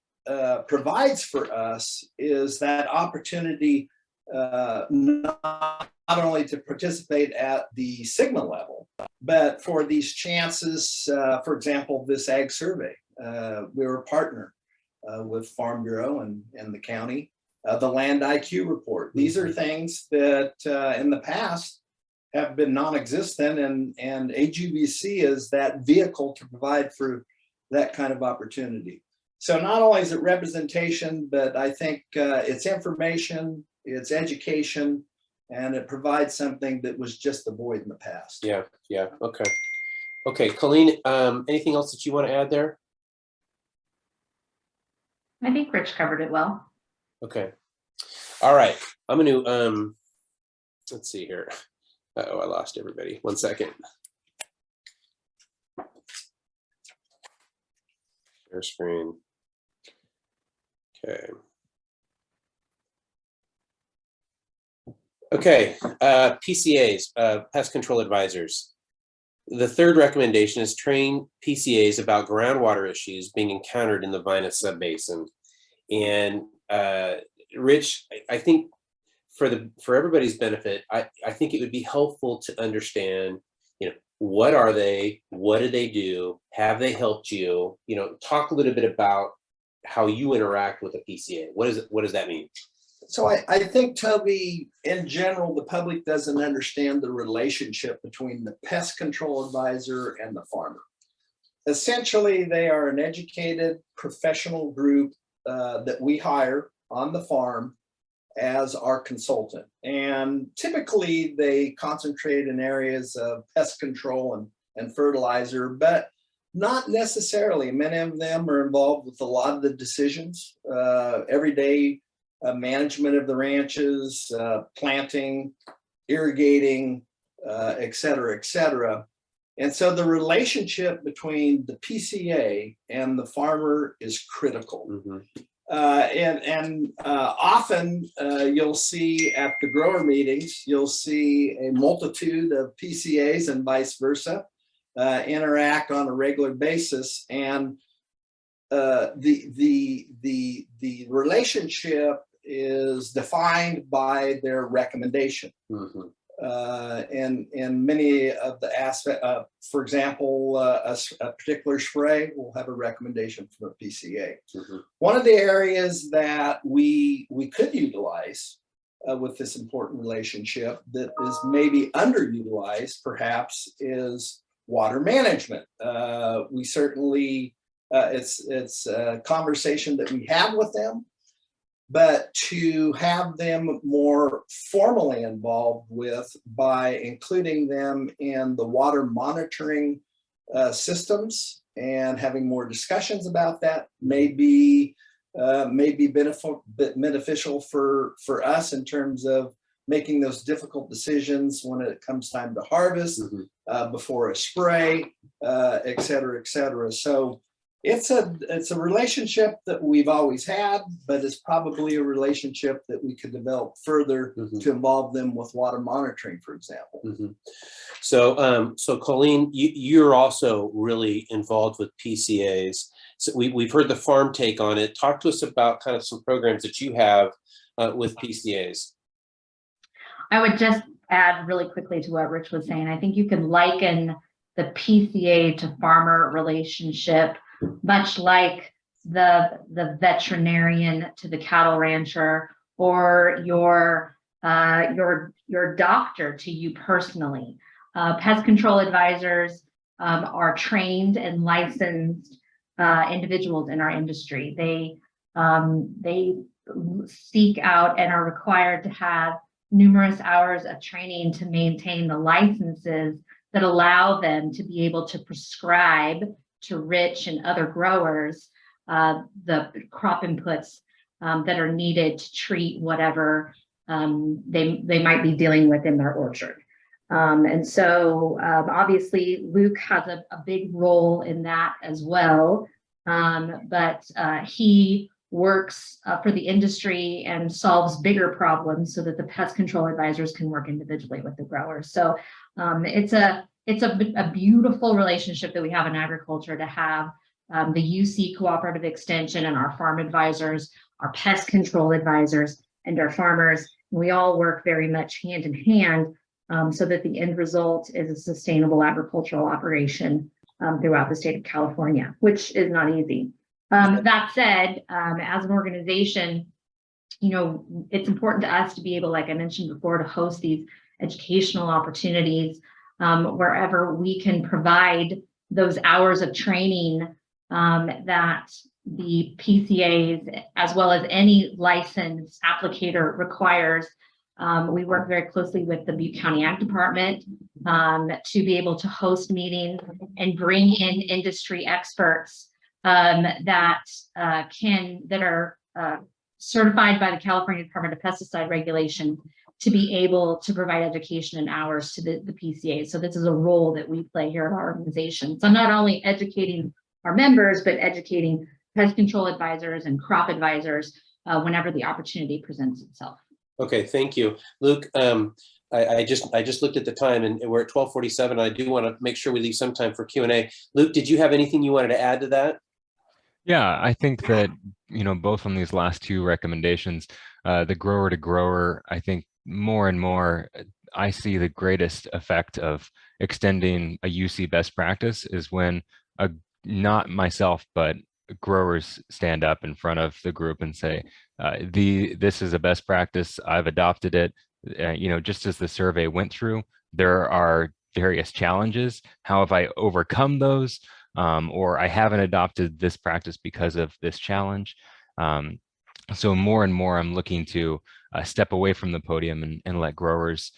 provides for us is that opportunity not only to participate at the Sigma level, but for these chances, for example, this ag survey. We were a partner with Farm Bureau and the county, the Land IQ report. These are things that in the past have been non-existent, and AGBC is that vehicle to provide for that kind of opportunity. So not only is it representation, but I think it's information, it's education, and it provides something that was just a void in the past. Yeah, okay. Colleen, anything else that you want to add there? I think Rich covered it well. Okay. All right. I'm going to, let's see here. Uh-oh, I lost everybody. 1 second. Share screen. Okay. Okay, PCAs, pest control advisors. The third recommendation is train PCAs about groundwater issues being encountered in the Vina subbasin. And Rich, I think for everybody's benefit, I think it would be helpful to understand, what are they? What do they do? Have they helped you? Talk a little bit about how you interact with a PCA. What does that mean? So I think, Toby, in general, the public doesn't understand the relationship between the pest control advisor and the farmer. Essentially, they are an educated professional group that we hire on the farm as our consultant. And typically they concentrate in areas of pest control and fertilizer, but not necessarily. Many of them are involved with a lot of the decisions, everyday management of the ranches, planting, irrigating, et cetera, et cetera. And so the relationship between the PCA and the farmer is critical. Mm-hmm. Often you'll see at the grower meetings, you'll see a multitude of PCAs and vice versa interact on a regular basis. And the relationship is defined by their recommendation. Mm-hmm. And many of the aspects, for example, a particular spray will have a recommendation from a PCA. Mm-hmm. One of the areas that we could utilize with this important relationship that is maybe underutilized perhaps is water management. We certainly, it's a conversation that we have with them, but to have them more formally involved with by including them in the water monitoring systems and having more discussions about that may be beneficial for us in terms of making those difficult decisions when it comes time to harvest, mm-hmm. Before a spray, et cetera, et cetera. So it's a relationship that we've always had, but it's probably a relationship that we could develop further, mm-hmm. to involve them with water monitoring, for example. Mm-hmm. So Colleen, you're also really involved with PCAs. So we've heard the farm take on it. Talk to us about kind of some programs that you have with PCAs. I would just add really quickly to what Rich was saying. I think you can liken the PCA to farmer relationship much like the veterinarian to the cattle rancher, or your doctor to you personally. Pest control advisors are trained and licensed individuals in our industry. They seek out and are required to have numerous hours of training to maintain the licenses that allow them to be able to prescribe to Rich and other growers the crop inputs that are needed to treat whatever they might be dealing with in their orchard. And so obviously Luke has a big role in that as well, but he works for the industry and solves bigger problems so that the pest control advisors can work individually with the growers. So it's a beautiful relationship that we have in agriculture, to have the UC Cooperative Extension and our farm advisors, our pest control advisors, and our farmers. We all work very much hand in hand so that the end result is a sustainable agricultural operation throughout the state of California, which is not easy. That said, as an organization, it's important to us to be able, like I mentioned before, to host these educational opportunities wherever we can provide those hours of training that the PCAs, as well as any licensed applicator, requires. We work very closely with the Butte County Ag Department to be able to host meetings and bring in industry experts that are certified by the California Department of Pesticide Regulation to be able to provide education and hours to the PCA. So this is a role that we play here at our organization. So not only educating our members, but educating pest control advisors and crop advisors whenever the opportunity presents itself. Okay, thank you. Luke, I just looked at the time and we're at 12:47. I do want to make sure we leave some time for Q&A. Luke, did you have anything you wanted to add to that? Yeah, I think that, both on these last two recommendations, the grower to grower, I think more and more, I see the greatest effect of extending a UC best practice is when not myself, but growers stand up in front of the group and say, this is a best practice, I've adopted it. Just as the survey went through, there are various challenges. How have I overcome those? Or I haven't adopted this practice because of this challenge. So more and more, I'm looking to step away from the podium and let growers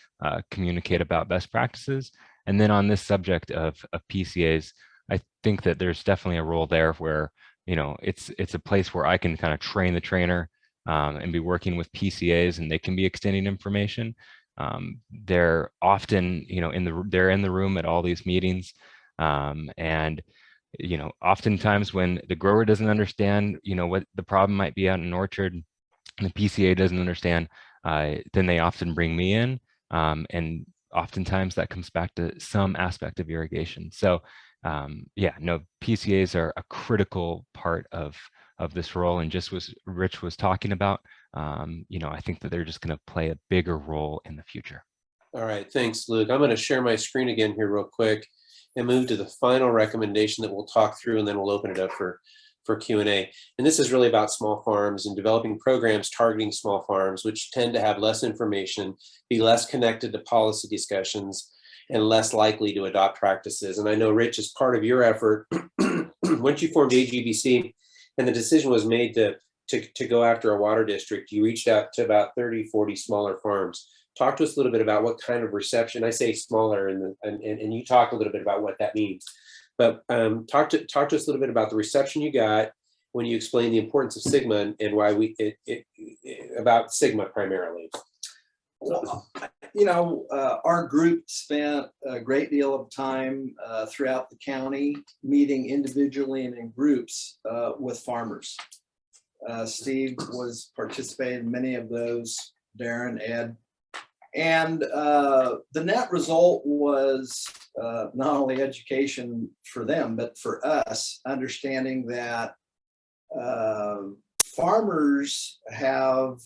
communicate about best practices. And then on this subject of PCAs, I think that there's definitely a role there where, it's a place where I can kind of train the trainer and be working with PCAs, and they can be extending information. They're often, they're in the room at all these meetings, and oftentimes when the grower doesn't understand, what the problem might be out in an orchard, and the PCA doesn't understand, then they often bring me in, and oftentimes that comes back to some aspect of irrigation. So PCAs are a critical part of this role, and just as Rich was talking about, I think that they're just going to play a bigger role in the future. All right, thanks, Luke. I'm going to share my screen again here real quick and move to the final recommendation that we'll talk through, and then we'll open it up for Q&A. And this is really about small farms and developing programs targeting small farms, which tend to have less information, be less connected to policy discussions, and less likely to adopt practices. And I know, Rich, as part of your effort, once you formed AGBC and the decision was made to go after a water district, you reached out to about 30, 40 smaller farms. Talk to us a little bit about what kind of reception. I say smaller, and you talk a little bit about what that means. But talk to us a little bit about the reception you got when you explained the importance of Sigma and why about Sigma primarily. Well, our group spent a great deal of time throughout the county meeting individually and in groups with farmers. Steve was participating in many of those, Darren, Ed. And the net result was not only education for them, but for us, understanding that farmers have,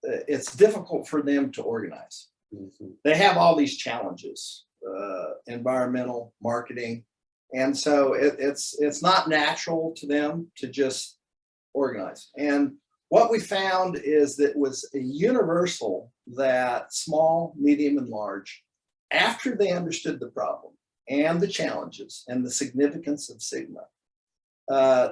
it's difficult for them to organize. Mm-hmm. They have all these challenges, environmental, marketing. And so it's not natural to them to just organize. And what we found is that it was a universal that small, medium, and large, after they understood the problem and the challenges and the significance of Sigma,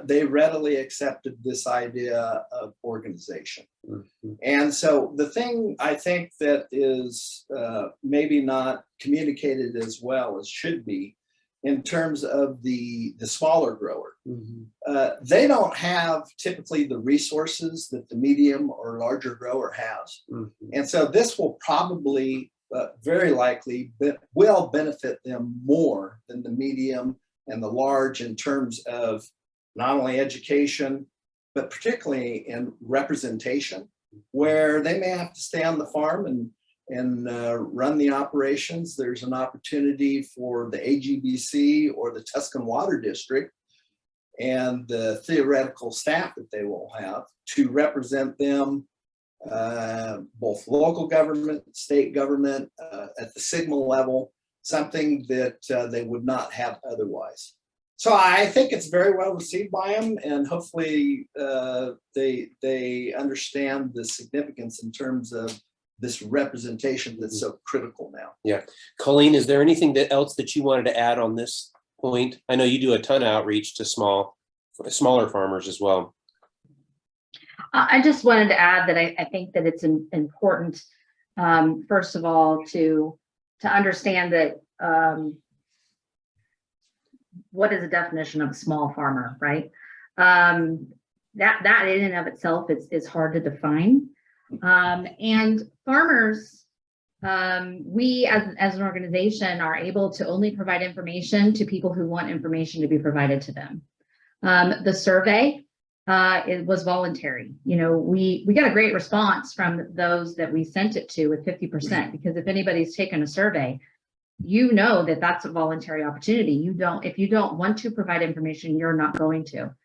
they readily accepted this idea of organization. Mm-hmm. And so the thing I think that is maybe not communicated as well as should be in terms of the smaller grower, mm-hmm. They don't have typically the resources that the medium or larger grower has. Mm-hmm. And so this will probably very likely will benefit them more than the medium and the large in terms of not only education, but particularly in representation, where they may have to stay on the farm and run the operations. There's an opportunity for the AGBC or the Tuscan Water District and the theoretical staff that they will have to represent them, both local government, state government, at the Sigma level, something that they would not have otherwise. So I think it's very well received by them, and hopefully they understand the significance in terms of this representation that's so critical now. Yeah. Colleen, is there anything else that you wanted to add on this point? I know you do a ton of outreach to smaller farmers as well. I just wanted to add that I think that it's important, first of all, to understand that what is the definition of a small farmer, right? That in and of itself is hard to define. And farmers, we as an organization are able to only provide information to people who want information to be provided to them. The survey it was voluntary. You know, we got a great response from those that we sent it to with 50%, because if anybody's taken a survey, you know that that's a voluntary opportunity. If you don't want to provide information, you're not going to.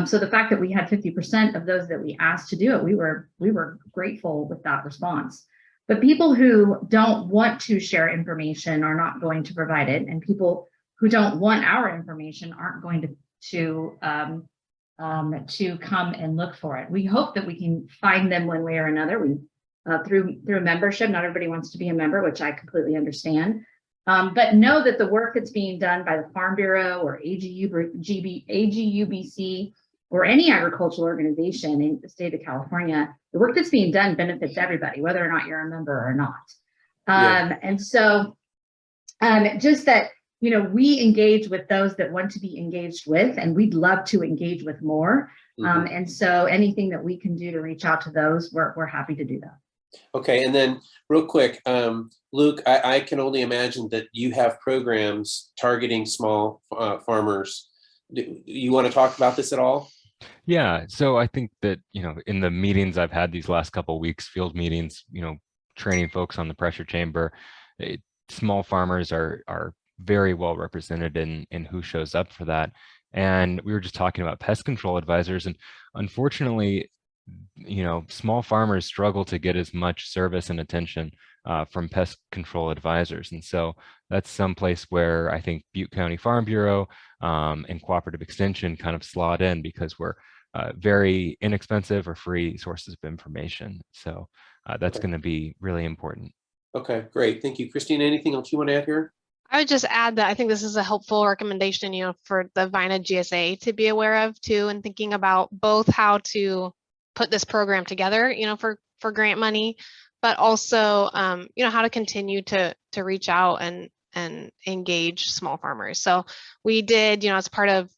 So the fact that we had 50% of those that we asked to do it, we were grateful with that response. But people who don't want to share information are not going to provide it, and people who don't want our information aren't going to come and look for it. We hope that we can find them one way or another. Through a membership. Not everybody wants to be a member, which I completely understand. But know that the work that's being done by the Farm Bureau or AGUBC or any agricultural organization in the state of California, the work that's being done benefits everybody, whether or not you're a member or not. And so just that, you know, we engage with those that want to be engaged with, and we'd love to engage with more. And so anything that we can do to reach out to those, we're happy to do that. Okay, and then real quick, Luke, I can only imagine that you have programs targeting small farmers. Do you want to talk about this at all? Yeah, so I think that, you know, in the meetings I've had these last couple of weeks, field meetings, you know, training folks on the pressure chamber, small farmers are very well represented in who shows up for that. And we were just talking about pest control advisors, and unfortunately, you know, small farmers struggle to get as much service and attention from pest control advisors. And so that's someplace where I think Butte County Farm Bureau and Cooperative Extension kind of slot in, because we're very inexpensive or free sources of information. So that's going to be really important. Okay, great. Thank you. Christina, anything else you want to add here? I would just add that I think this is a helpful recommendation, you know, for the VINA GSA to be aware of too, and thinking about both how to put this program together, you know, for grant money, but also, you know, how to continue to reach out and engage small farmers. So we did, you know, as part of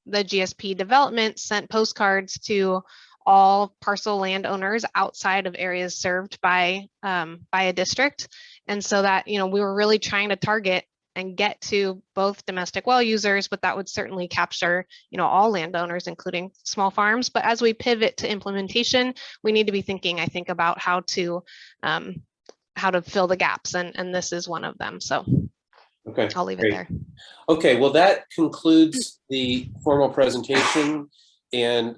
the GSP development, sent postcards to all parcel landowners outside of areas served by a district. And so that, you know, we were really trying to target and get to both domestic well users, but that would certainly capture, you know, all landowners, including small farms. But as we pivot to implementation, we need to be thinking, I think, about how to fill the gaps, and this is one of them. So okay, I'll leave great. it there. Okay, well, that concludes the formal presentation. And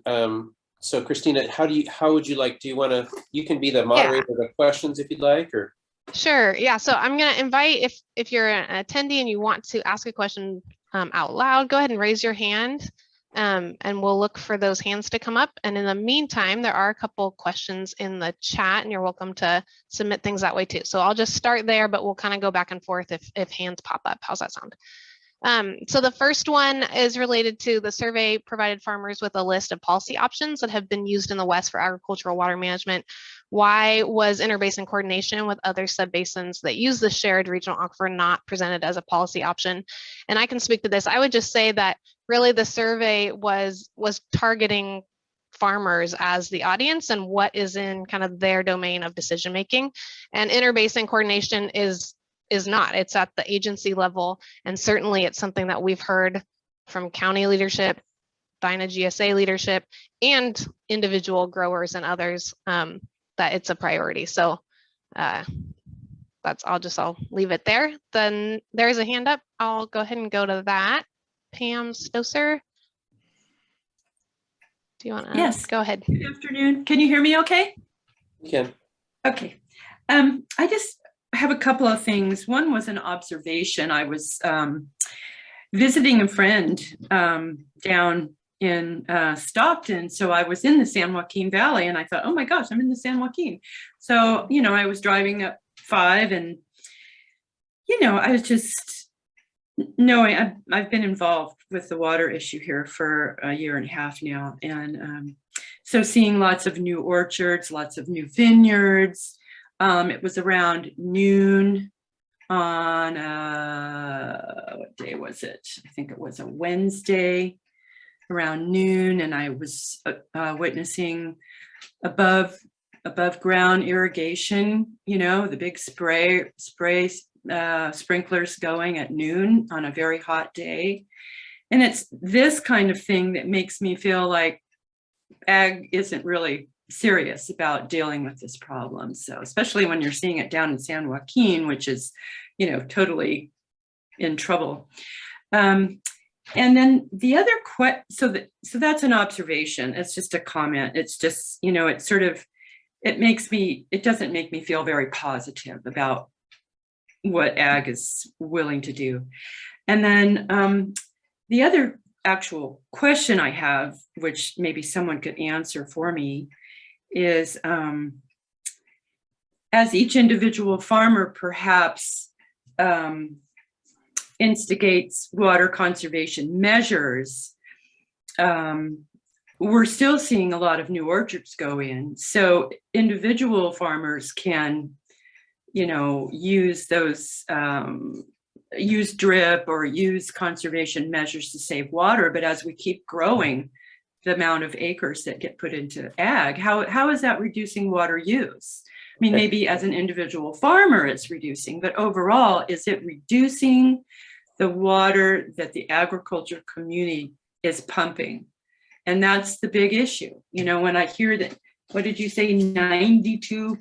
so Christina, how would you like, you can be the moderator of the questions if you'd like, or? Sure. Yeah. So I'm going to invite, if you're an attendee and you want to ask a question out loud, go ahead and raise your hand, and we'll look for those hands to come up. And in the meantime, there are a couple questions in the chat, and you're welcome to submit things that way too. So I'll just start there, but we'll kind of go back and forth if hands pop up. How's that sound? So the first one is related to the survey provided farmers with a list of policy options that have been used in the West for agricultural water management. Why was interbasin coordination with other subbasins that use the shared regional aquifer not presented as a policy option? And I can speak to this. I would just say that really the survey was targeting farmers as the audience and what is in kind of their domain of decision making. And interbasin coordination is not. It's at the agency level, and certainly it's something that we've heard from county leadership, VINA GSA leadership, and individual growers and others, that it's a priority. So I'll leave it there. Then there's a hand up. I'll go ahead and go to that. Pam Stoser. Do you want to? Yes. Go ahead. Good afternoon. Can you hear me okay? You can. Okay. I just have a couple of things. One was an observation. I was visiting a friend down in Stockton. So I was in the San Joaquin Valley, and I thought, oh my gosh, I'm in the San Joaquin. So, you know, I was driving up 5, and, you know, I was just knowing I've been involved with the water issue here for a year and a half now. And so seeing lots of new orchards, lots of new vineyards. It was around noon on, what day was it? I think it was a Wednesday around noon, and I was witnessing above ground irrigation, you know, the big sprinklers going at noon on a very hot day. And it's this kind of thing that makes me feel like ag isn't really serious about dealing with this problem. So especially when you're seeing it down in San Joaquin, which is, totally in trouble. And then the other so that's an observation. It's just a comment. It's just, it's sort of, it doesn't make me feel very positive about what ag is willing to do. And then the other actual question I have, which maybe someone could answer for me, is as each individual farmer perhaps instigates water conservation measures, we're still seeing a lot of new orchards go in. So individual farmers can, use those, use drip or use conservation measures to save water. But as we keep growing the amount of acres that get put into ag, how is that reducing water use? I mean, maybe as an individual farmer, it's reducing, but overall, is it reducing the water that the agriculture community is pumping? And that's the big issue. When I hear that, what did you say, 92%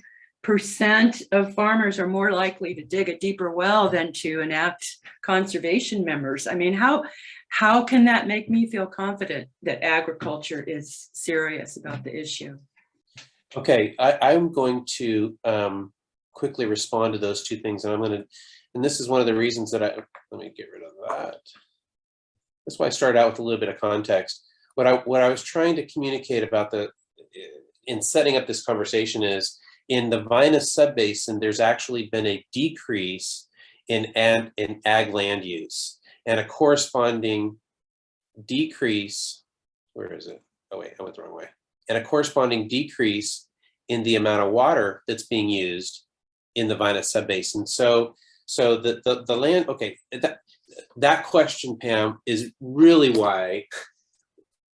of farmers are more likely to dig a deeper well than to enact conservation measures. I mean, how can that make me feel confident that agriculture is serious about the issue? Okay, I'm going to quickly respond to those two things, and this is one of the reasons that let me get rid of that. That's why I started out with a little bit of context. What I was trying to communicate about in setting up this conversation is, in the Vinus subbasin, there's actually been a decrease in ag land use and a corresponding decrease. Where is it? Oh wait, I went the wrong way. And a corresponding decrease in the amount of water that's being used in the Vinus subbasin. So the land. Okay, that question, Pam, is really why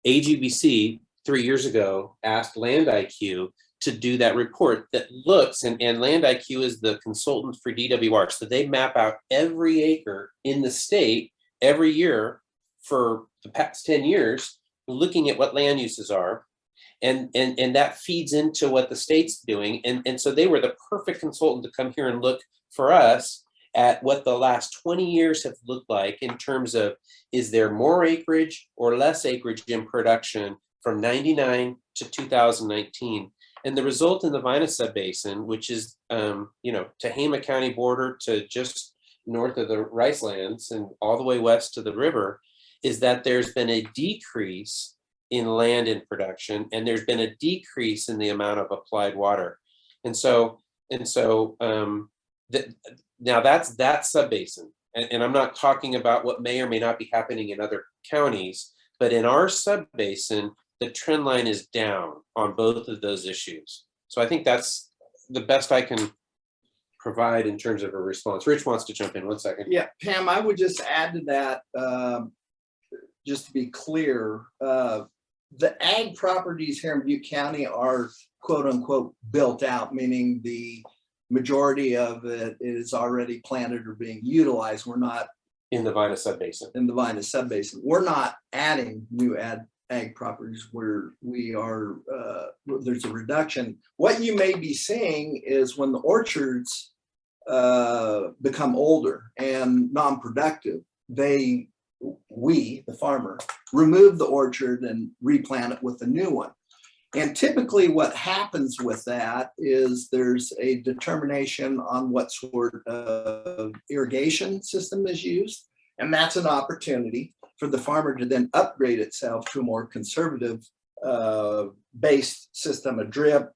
AGBC 3 years ago asked Land IQ to do that report that looks, and Land IQ is the consultant for DWR. So they map out every acre in the state every year for the past 10 years, looking at what land uses are. And that feeds into what the state's doing. And so they were the perfect consultant to come here and look for us at what the last 20 years have looked like in terms of, is there more acreage or less acreage in production from 99 to 2019? And the result in the Vinus subbasin, which is, Tehama County border to just north of the rice lands and all the way west to the river, is that there's been a decrease in land in production, and there's been a decrease in the amount of applied water. Now that's that subbasin. And I'm not talking about what may or may not be happening in other counties, but in our subbasin, the trend line is down on both of those issues. So I think that's the best I can provide in terms of a response. Rich wants to jump in. 1 second. Yeah, Pam, I would just add to that, just to be clear, the ag properties here in Butte County are quote unquote built out, meaning the majority of it is already planted or being utilized. We're not in the Vinus subbasin. In the Vinus subbasin, we're not adding new ag properties where we are, there's a reduction. What you may be seeing is when the orchards become older and non-productive, we, the farmer, remove the orchard and replant it with a new one. And typically what happens with that is there's a determination on what sort of irrigation system is used. And that's an opportunity for the farmer to then upgrade itself to a more conservative based system, a drip,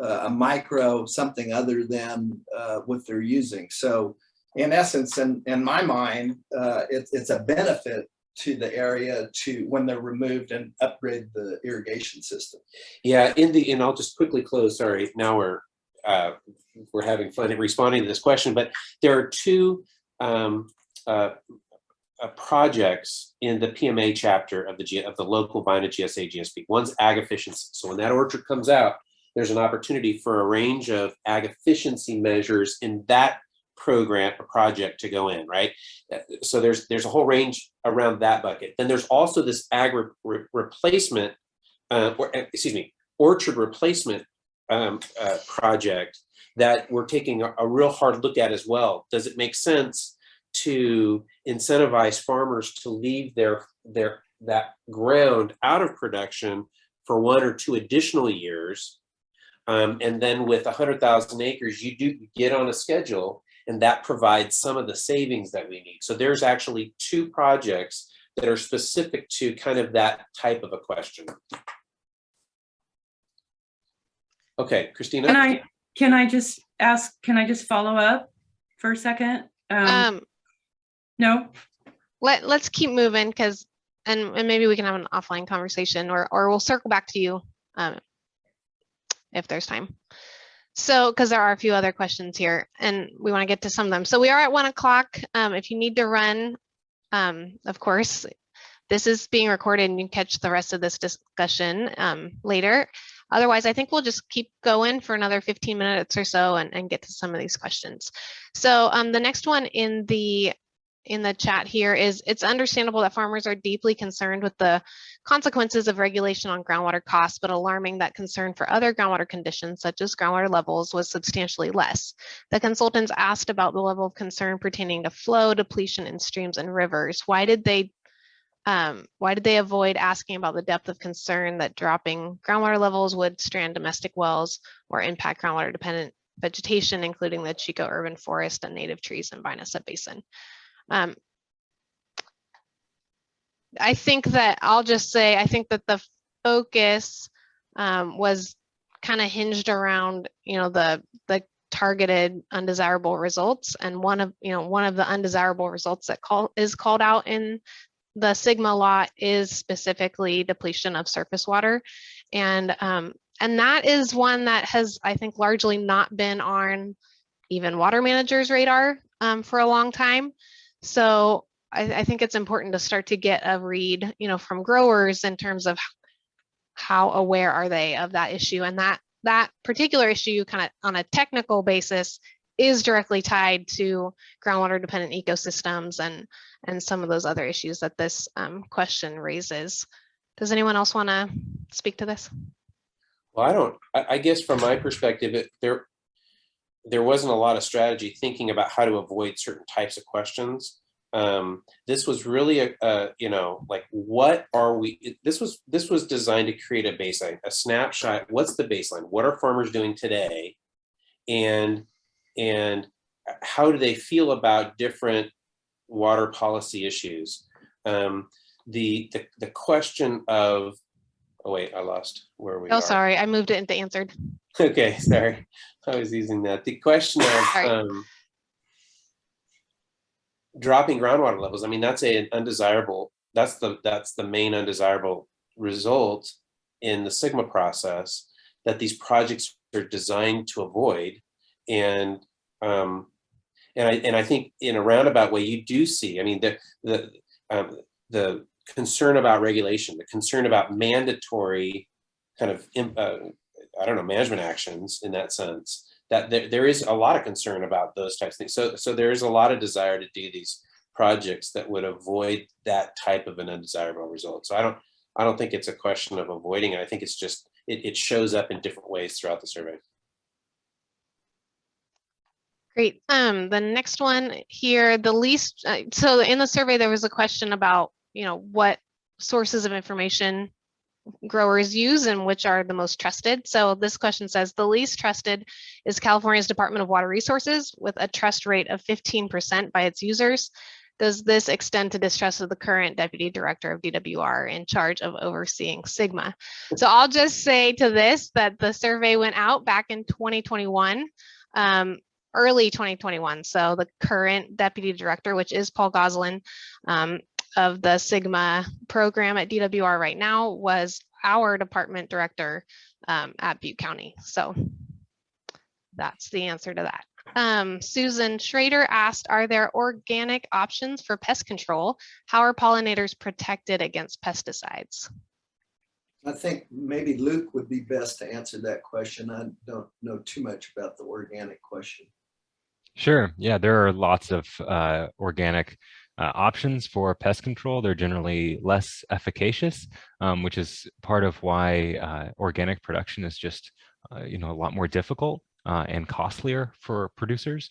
a micro, something other than what they're using. So in essence, in my mind, it's a benefit to the area when they're removed and upgrade the irrigation system. Yeah, and I'll just quickly close. Sorry, now we're having fun at responding to this question, but there are two projects in the PMA chapter of the local VINA GSA GSP. One's ag efficiency. So when that orchard comes out, there's an opportunity for a range of ag efficiency measures in that project to go in, right? So there's a whole range around that bucket. Then there's also this ag replacement orchard replacement project that we're taking a real hard look at as well. Does it make sense to incentivize farmers to leave that ground out of production for 1 or 2 additional years? And then with 100,000 acres, you do get on a schedule, and that provides some of the savings that we need. So there's actually 2 projects that are specific to kind of that type of a question. Okay, Christina. Can I just follow up for a second? No. Let's keep moving, because and maybe we can have an offline conversation, or we'll circle back to you if there's time. So, because there are a few other questions here and we want to get to some of them. So we are at 1 o'clock. If you need to run, of course, this is being recorded and you can catch the rest of this discussion later. Otherwise, I think we'll just keep going for another 15 minutes or so and get to some of these questions. So the next one in the chat here is, it's understandable that farmers are deeply concerned with the consequences of regulation on groundwater costs, but alarming that concern for other groundwater conditions such as groundwater levels was substantially less. The consultants asked about the level of concern pertaining to flow, depletion in streams and rivers. Why did they avoid asking about the depth of concern that dropping groundwater levels would strand domestic wells or impact groundwater dependent vegetation, including the Chico urban forest and native trees in Vina Subbasin? I think that I'll just say, I think that the focus was kind of hinged around, the targeted undesirable results. And one of the undesirable results that is called out in the Sigma law is specifically depletion of surface water. And that is one that has, I think, largely not been on even water managers' radar for a long time. So I think it's important to start to get a read, from growers in terms of how aware are they of that issue. And that particular issue, kind of on a technical basis, is directly tied to groundwater dependent ecosystems and some of those other issues that this question raises. Does anyone else want to speak to this? Well, I guess from my perspective, there wasn't a lot of strategy thinking about how to avoid certain types of questions. This was really like, what are we, this was designed to create a baseline, a snapshot. What's the baseline? What are farmers doing today? And how do they feel about different water policy issues? The question of, oh wait, I lost where we are. Oh, sorry, I moved it into answered. Okay, sorry, I was using that. The question of dropping groundwater levels. I mean, that's an undesirable. That's the main undesirable result in the Sigma process that these projects are designed to avoid. And I think in a roundabout way, you do see. I mean, the concern about regulation, the concern about mandatory kind of management actions in that sense. That there is a lot of concern about those types of things. So there is a lot of desire to do these projects that would avoid that type of an undesirable result. So I don't think it's a question of avoiding it. I think it's just it shows up in different ways throughout the survey. Great. The next one here, the least. So in the survey, there was a question about what sources of information growers use and which are the most trusted. So this question says the least trusted is California's Department of Water Resources with a trust rate of 15% by its users. Does this extend to distrust of the current deputy director of DWR in charge of overseeing Sigma? So I'll just say to this that the survey went out back in 2021, early 2021. So the current deputy director, which is Paul Goslin, of the Sigma program at DWR right now, was our department director at Butte County. So that's the answer to that. Susan Schrader asked, are there organic options for pest control? How are pollinators protected against pesticides? I think maybe Luke would be best to answer that question. I don't know too much about the organic question. Sure. Yeah, there are lots of organic options for pest control. They're generally less efficacious, which is part of why organic production is just a lot more difficult and costlier for producers.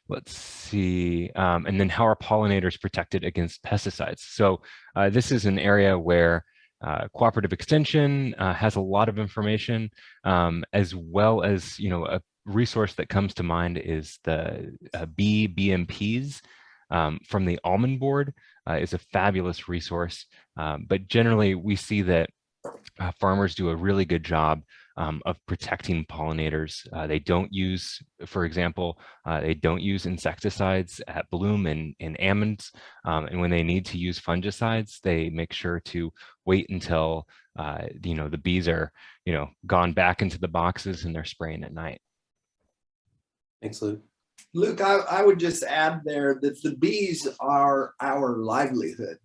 Let's see, and then how are pollinators protected against pesticides? So this is an area where cooperative extension has a lot of information, as well as, a resource that comes to mind is the bee BMPs from the Almond Board is a fabulous resource. But generally we see that farmers do a really good job of protecting pollinators. They don't use, for example, they don't use insecticides at bloom in almonds. And when they need to use fungicides, they make sure to wait until, the bees are, gone back into the boxes and they're spraying at night. Thanks, Luke. Luke, I would just add there that the bees are our livelihood.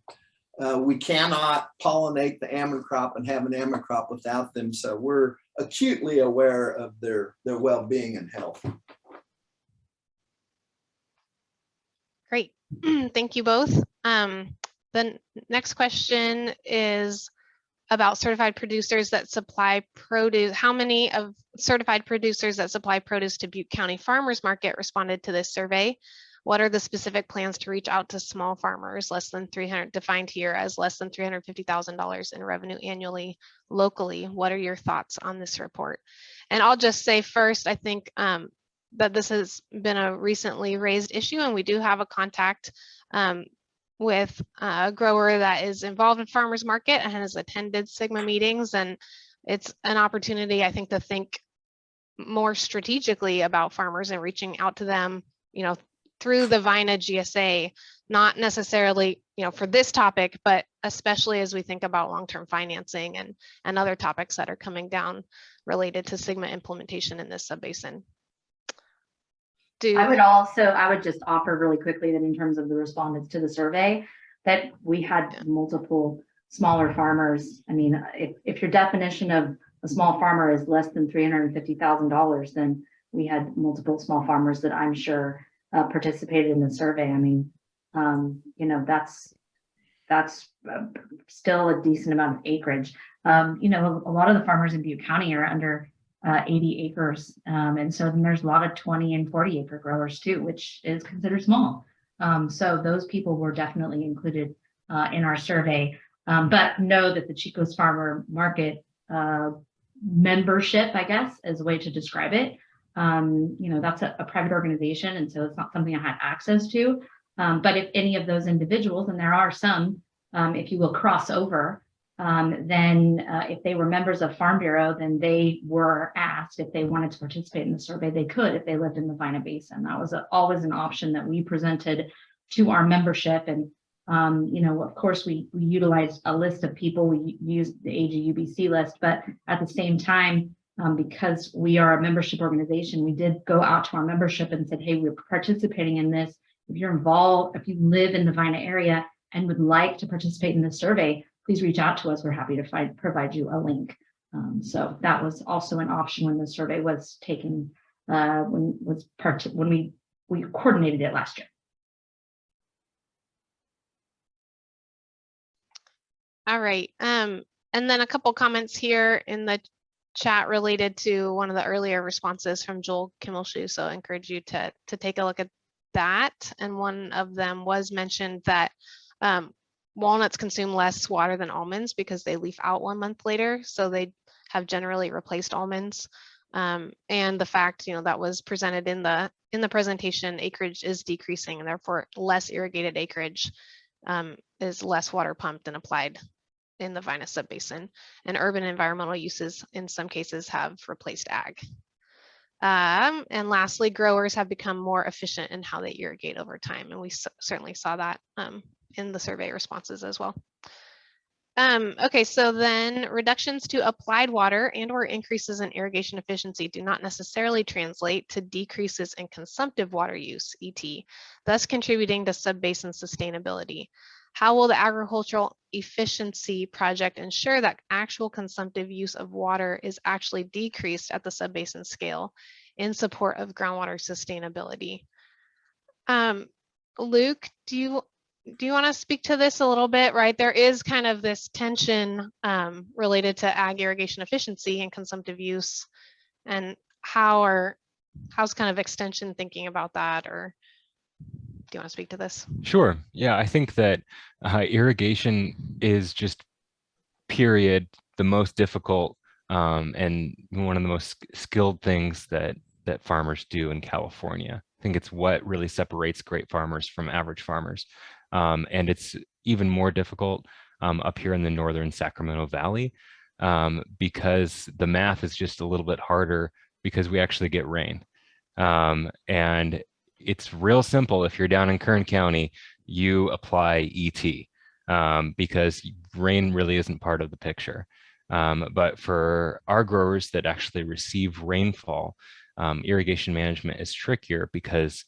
We cannot pollinate the almond crop and have an almond crop without them. So we're acutely aware of their well-being and health. Great. Thank you both. The next question is about certified producers that supply produce. How many of certified producers that supply produce to Butte County Farmers Market responded to this survey? What are the specific plans to reach out to small farmers less than 300, defined here as less than $350,000 in revenue annually locally? What are your thoughts on this report? And I'll just say first, I think that this has been a recently raised issue, and we do have a contact with a grower that is involved in farmers market and has attended Sigma meetings. And it's an opportunity, I think, to think more strategically about farmers and reaching out to them, through the VINA GSA, not necessarily, for this topic, but especially as we think about long-term financing and other topics that are coming down related to Sigma implementation in this subbasin. I would just offer really quickly that in terms of the respondents to the survey, that we had multiple smaller farmers. I mean, if your definition of a small farmer is less than $350,000, then we had multiple small farmers that I'm sure participated in the survey. I mean, that's still a decent amount of acreage. A lot of the farmers in Butte County are under 80 acres. And so then there's a lot of 20 and 40 acre growers too, which is considered small. So those people were definitely included in our survey. But know that the Chico's Farmer Market membership, I guess, is a way to describe it. That's a private organization, and so it's not something I had access to. But if any of those individuals, and there are some, if you will, cross over, then if they were members of Farm Bureau, then they were asked if they wanted to participate in the survey. They could if they lived in the Vina Basin. That was always an option that we presented to our membership. And of course, we utilized a list of people. We used the AGUBC list, but at the same time, because we are a membership organization, we did go out to our membership and said, hey, we're participating in this. If you're involved, if you live in the Vina area and would like to participate in this survey, please reach out to us. We're happy to provide you a link. So that was also an option when the survey was taken, when we coordinated it last year. All right. And then a couple comments here in the chat related to one of the earlier responses from Joel Kimmelshoe. So I encourage you to take a look at that. And one of them was mentioned that walnuts consume less water than almonds because they leaf out 1 month later. So they have generally replaced almonds. And the fact, that was presented in the presentation, acreage is decreasing, and therefore less irrigated acreage is less water pumped and applied in the Vina subbasin, and urban environmental uses in some cases have replaced ag. And lastly, growers have become more efficient in how they irrigate over time. And we certainly saw that in the survey responses as well. Okay, so then reductions to applied water and or increases in irrigation efficiency do not necessarily translate to decreases in consumptive water use, ET, thus contributing to subbasin sustainability. How will the agricultural efficiency project ensure that actual consumptive use of water is actually decreased at the subbasin scale in support of groundwater sustainability? Luke, do you want to speak to this a little bit? Right, there is kind of this tension related to ag irrigation efficiency and consumptive use, and how's kind of extension thinking about that, or do you want to speak to this? Sure. Yeah, I think that irrigation is just period the most difficult and one of the most skilled things that farmers do in California. I think it's what really separates great farmers from average farmers. And it's even more difficult up here in the northern Sacramento Valley because the math is just a little bit harder because we actually get rain. And it's real simple. If you're down in Kern County, you apply ET because rain really isn't part of the picture. But for our growers that actually receive rainfall, irrigation management is trickier because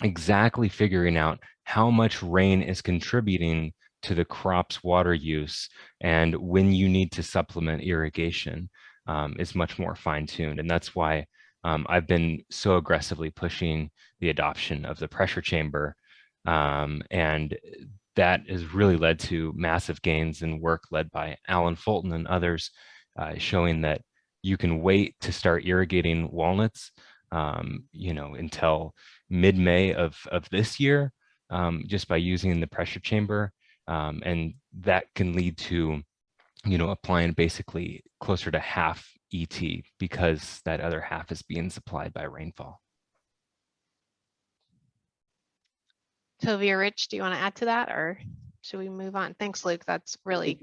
exactly figuring out how much rain is contributing to the crop's water use and when you need to supplement irrigation is much more fine-tuned. And that's why I've been so aggressively pushing the adoption of the pressure chamber. And that has really led to massive gains in work led by Alan Fulton and others, showing that you can wait to start irrigating walnuts, until mid-May of this year, just by using the pressure chamber. And that can lead to, applying basically closer to half ET because that other half is being supplied by rainfall. Toby or Rich, do you want to add to that, or should we move on? Thanks, Luke. That's really,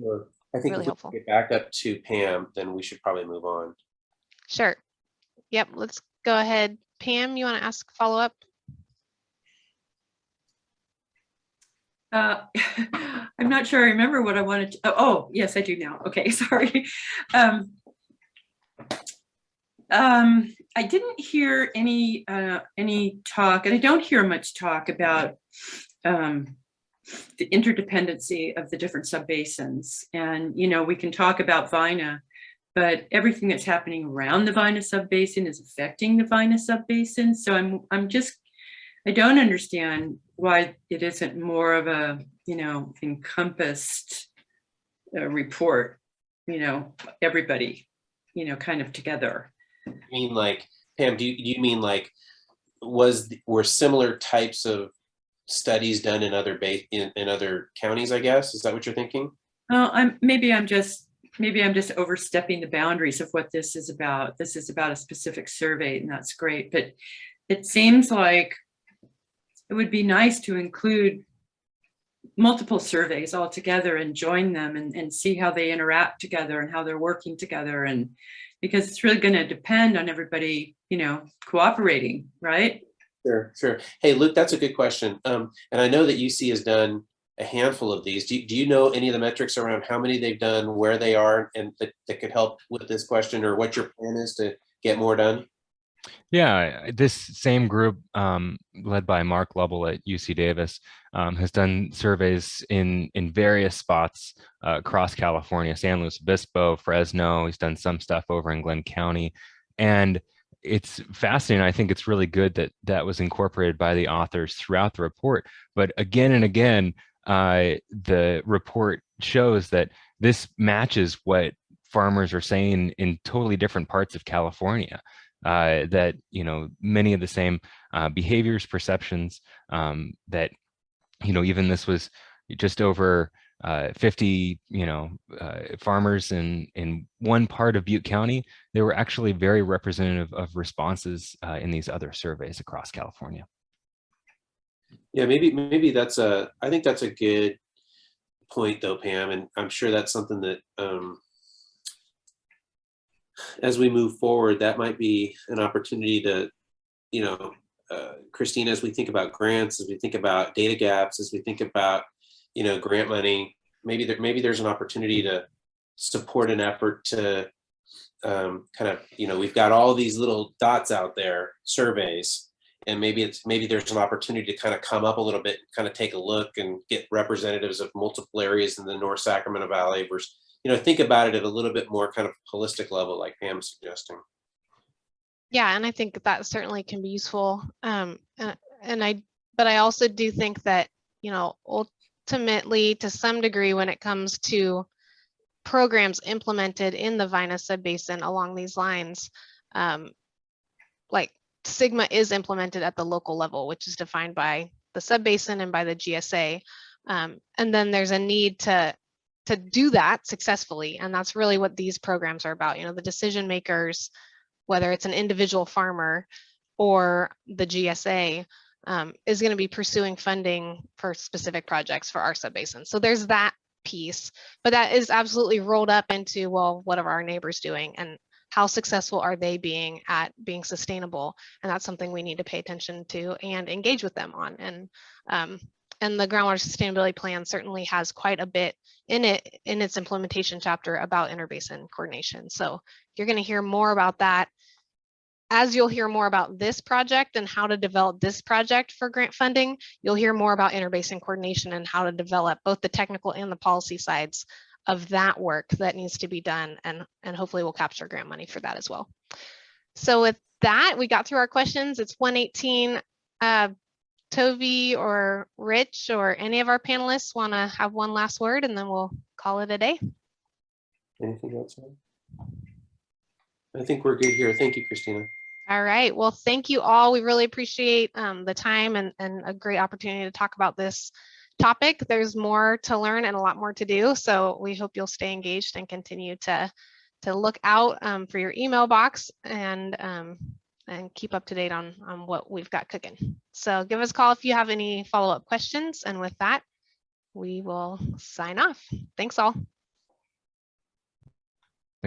I think really if helpful. we get back up to Pam, then we should probably move on. Sure. Yep, let's go ahead. Pam, you want to ask follow-up? I'm not sure I remember what I wanted to, oh, yes, I do now. Okay, sorry. I didn't hear any talk, and I don't hear much talk about the interdependency of the different subbasins. And, we can talk about Vina, but everything that's happening around the Vina subbasin is affecting the Vina subbasin. So I don't understand why it isn't more of a, encompassed report, everybody, kind of together. I mean, like, Pam, do you mean like were similar types of studies done in other in other counties, I guess? Is that what you're thinking? Well, maybe I'm just overstepping the boundaries of what this is about. This is about a specific survey, and that's great. But it seems like it would be nice to include multiple surveys all together and join them and see how they interact together and how they're working together. And because it's really going to depend on everybody, cooperating, right? Sure. Hey, Luke, that's a good question. And I know that UC has done a handful of these. Do you know any of the metrics around how many they've done, where they are, and that could help with this question, or what your plan is to get more done? Yeah, this same group led by Mark Lovell at UC Davis has done surveys in various spots across California, San Luis Obispo, Fresno. He's done some stuff over in Glenn County. And it's fascinating. I think it's really good that that was incorporated by the authors throughout the report. But again and again, the report shows that this matches what farmers are saying in totally different parts of California. That many of the same behaviors, perceptions, that even this was just over 50 farmers in one part of Butte County. They were actually very representative of responses in these other surveys across California. Yeah, maybe I think that's a good point though, Pam, and I'm sure that's something that as we move forward, that might be an opportunity to, Christina, as we think about grants, as we think about data gaps, as we think about, grant money, maybe there's an opportunity to support an effort to kind of, we've got all these little dots out there, surveys, and maybe there's an opportunity to kind of come up a little bit, kind of take a look and get representatives of multiple areas in the North Sacramento Valley versus, think about it at a little bit more kind of holistic level, like Pam's suggesting. Yeah, and I think that certainly can be useful. And I But I also do think that, you know, ultimately, to some degree, when it comes to programs implemented in the Vina subbasin along these lines, like Sigma is implemented at the local level, which is defined by the subbasin and by the GSA. And then there's a need to do that successfully. And that's really what these programs are about. You know, the decision makers, whether it's an individual farmer or the GSA, is going to be pursuing funding for specific projects for our subbasin. So there's that piece, but that is absolutely rolled up into, well, what are our neighbors doing and how successful are they being at being sustainable? And that's something we need to pay attention to and engage with them on. And the groundwater sustainability plan certainly has quite a bit in it, in its implementation chapter about interbasin coordination. So you're going to hear more about that as you'll hear more about this project and how to develop this project for grant funding. You'll hear more about interbasin coordination and how to develop both the technical and the policy sides of that work that needs to be done. And hopefully we'll capture grant money for that as well. So with that, we got through our questions. It's 1:18. Tovi or Rich or any of our panelists want to have one last word, and then we'll call it a day. Anything else? I think we're good here. Thank you, Christina. All right. Well, thank you all. We really appreciate the time and a great opportunity to talk about this topic. There's more to learn and a lot more to do. So we hope you'll stay engaged and continue to look out for your email box and keep up to date on what we've got cooking. So give us a call if you have any follow-up questions. And with that, we will sign off. Thanks all.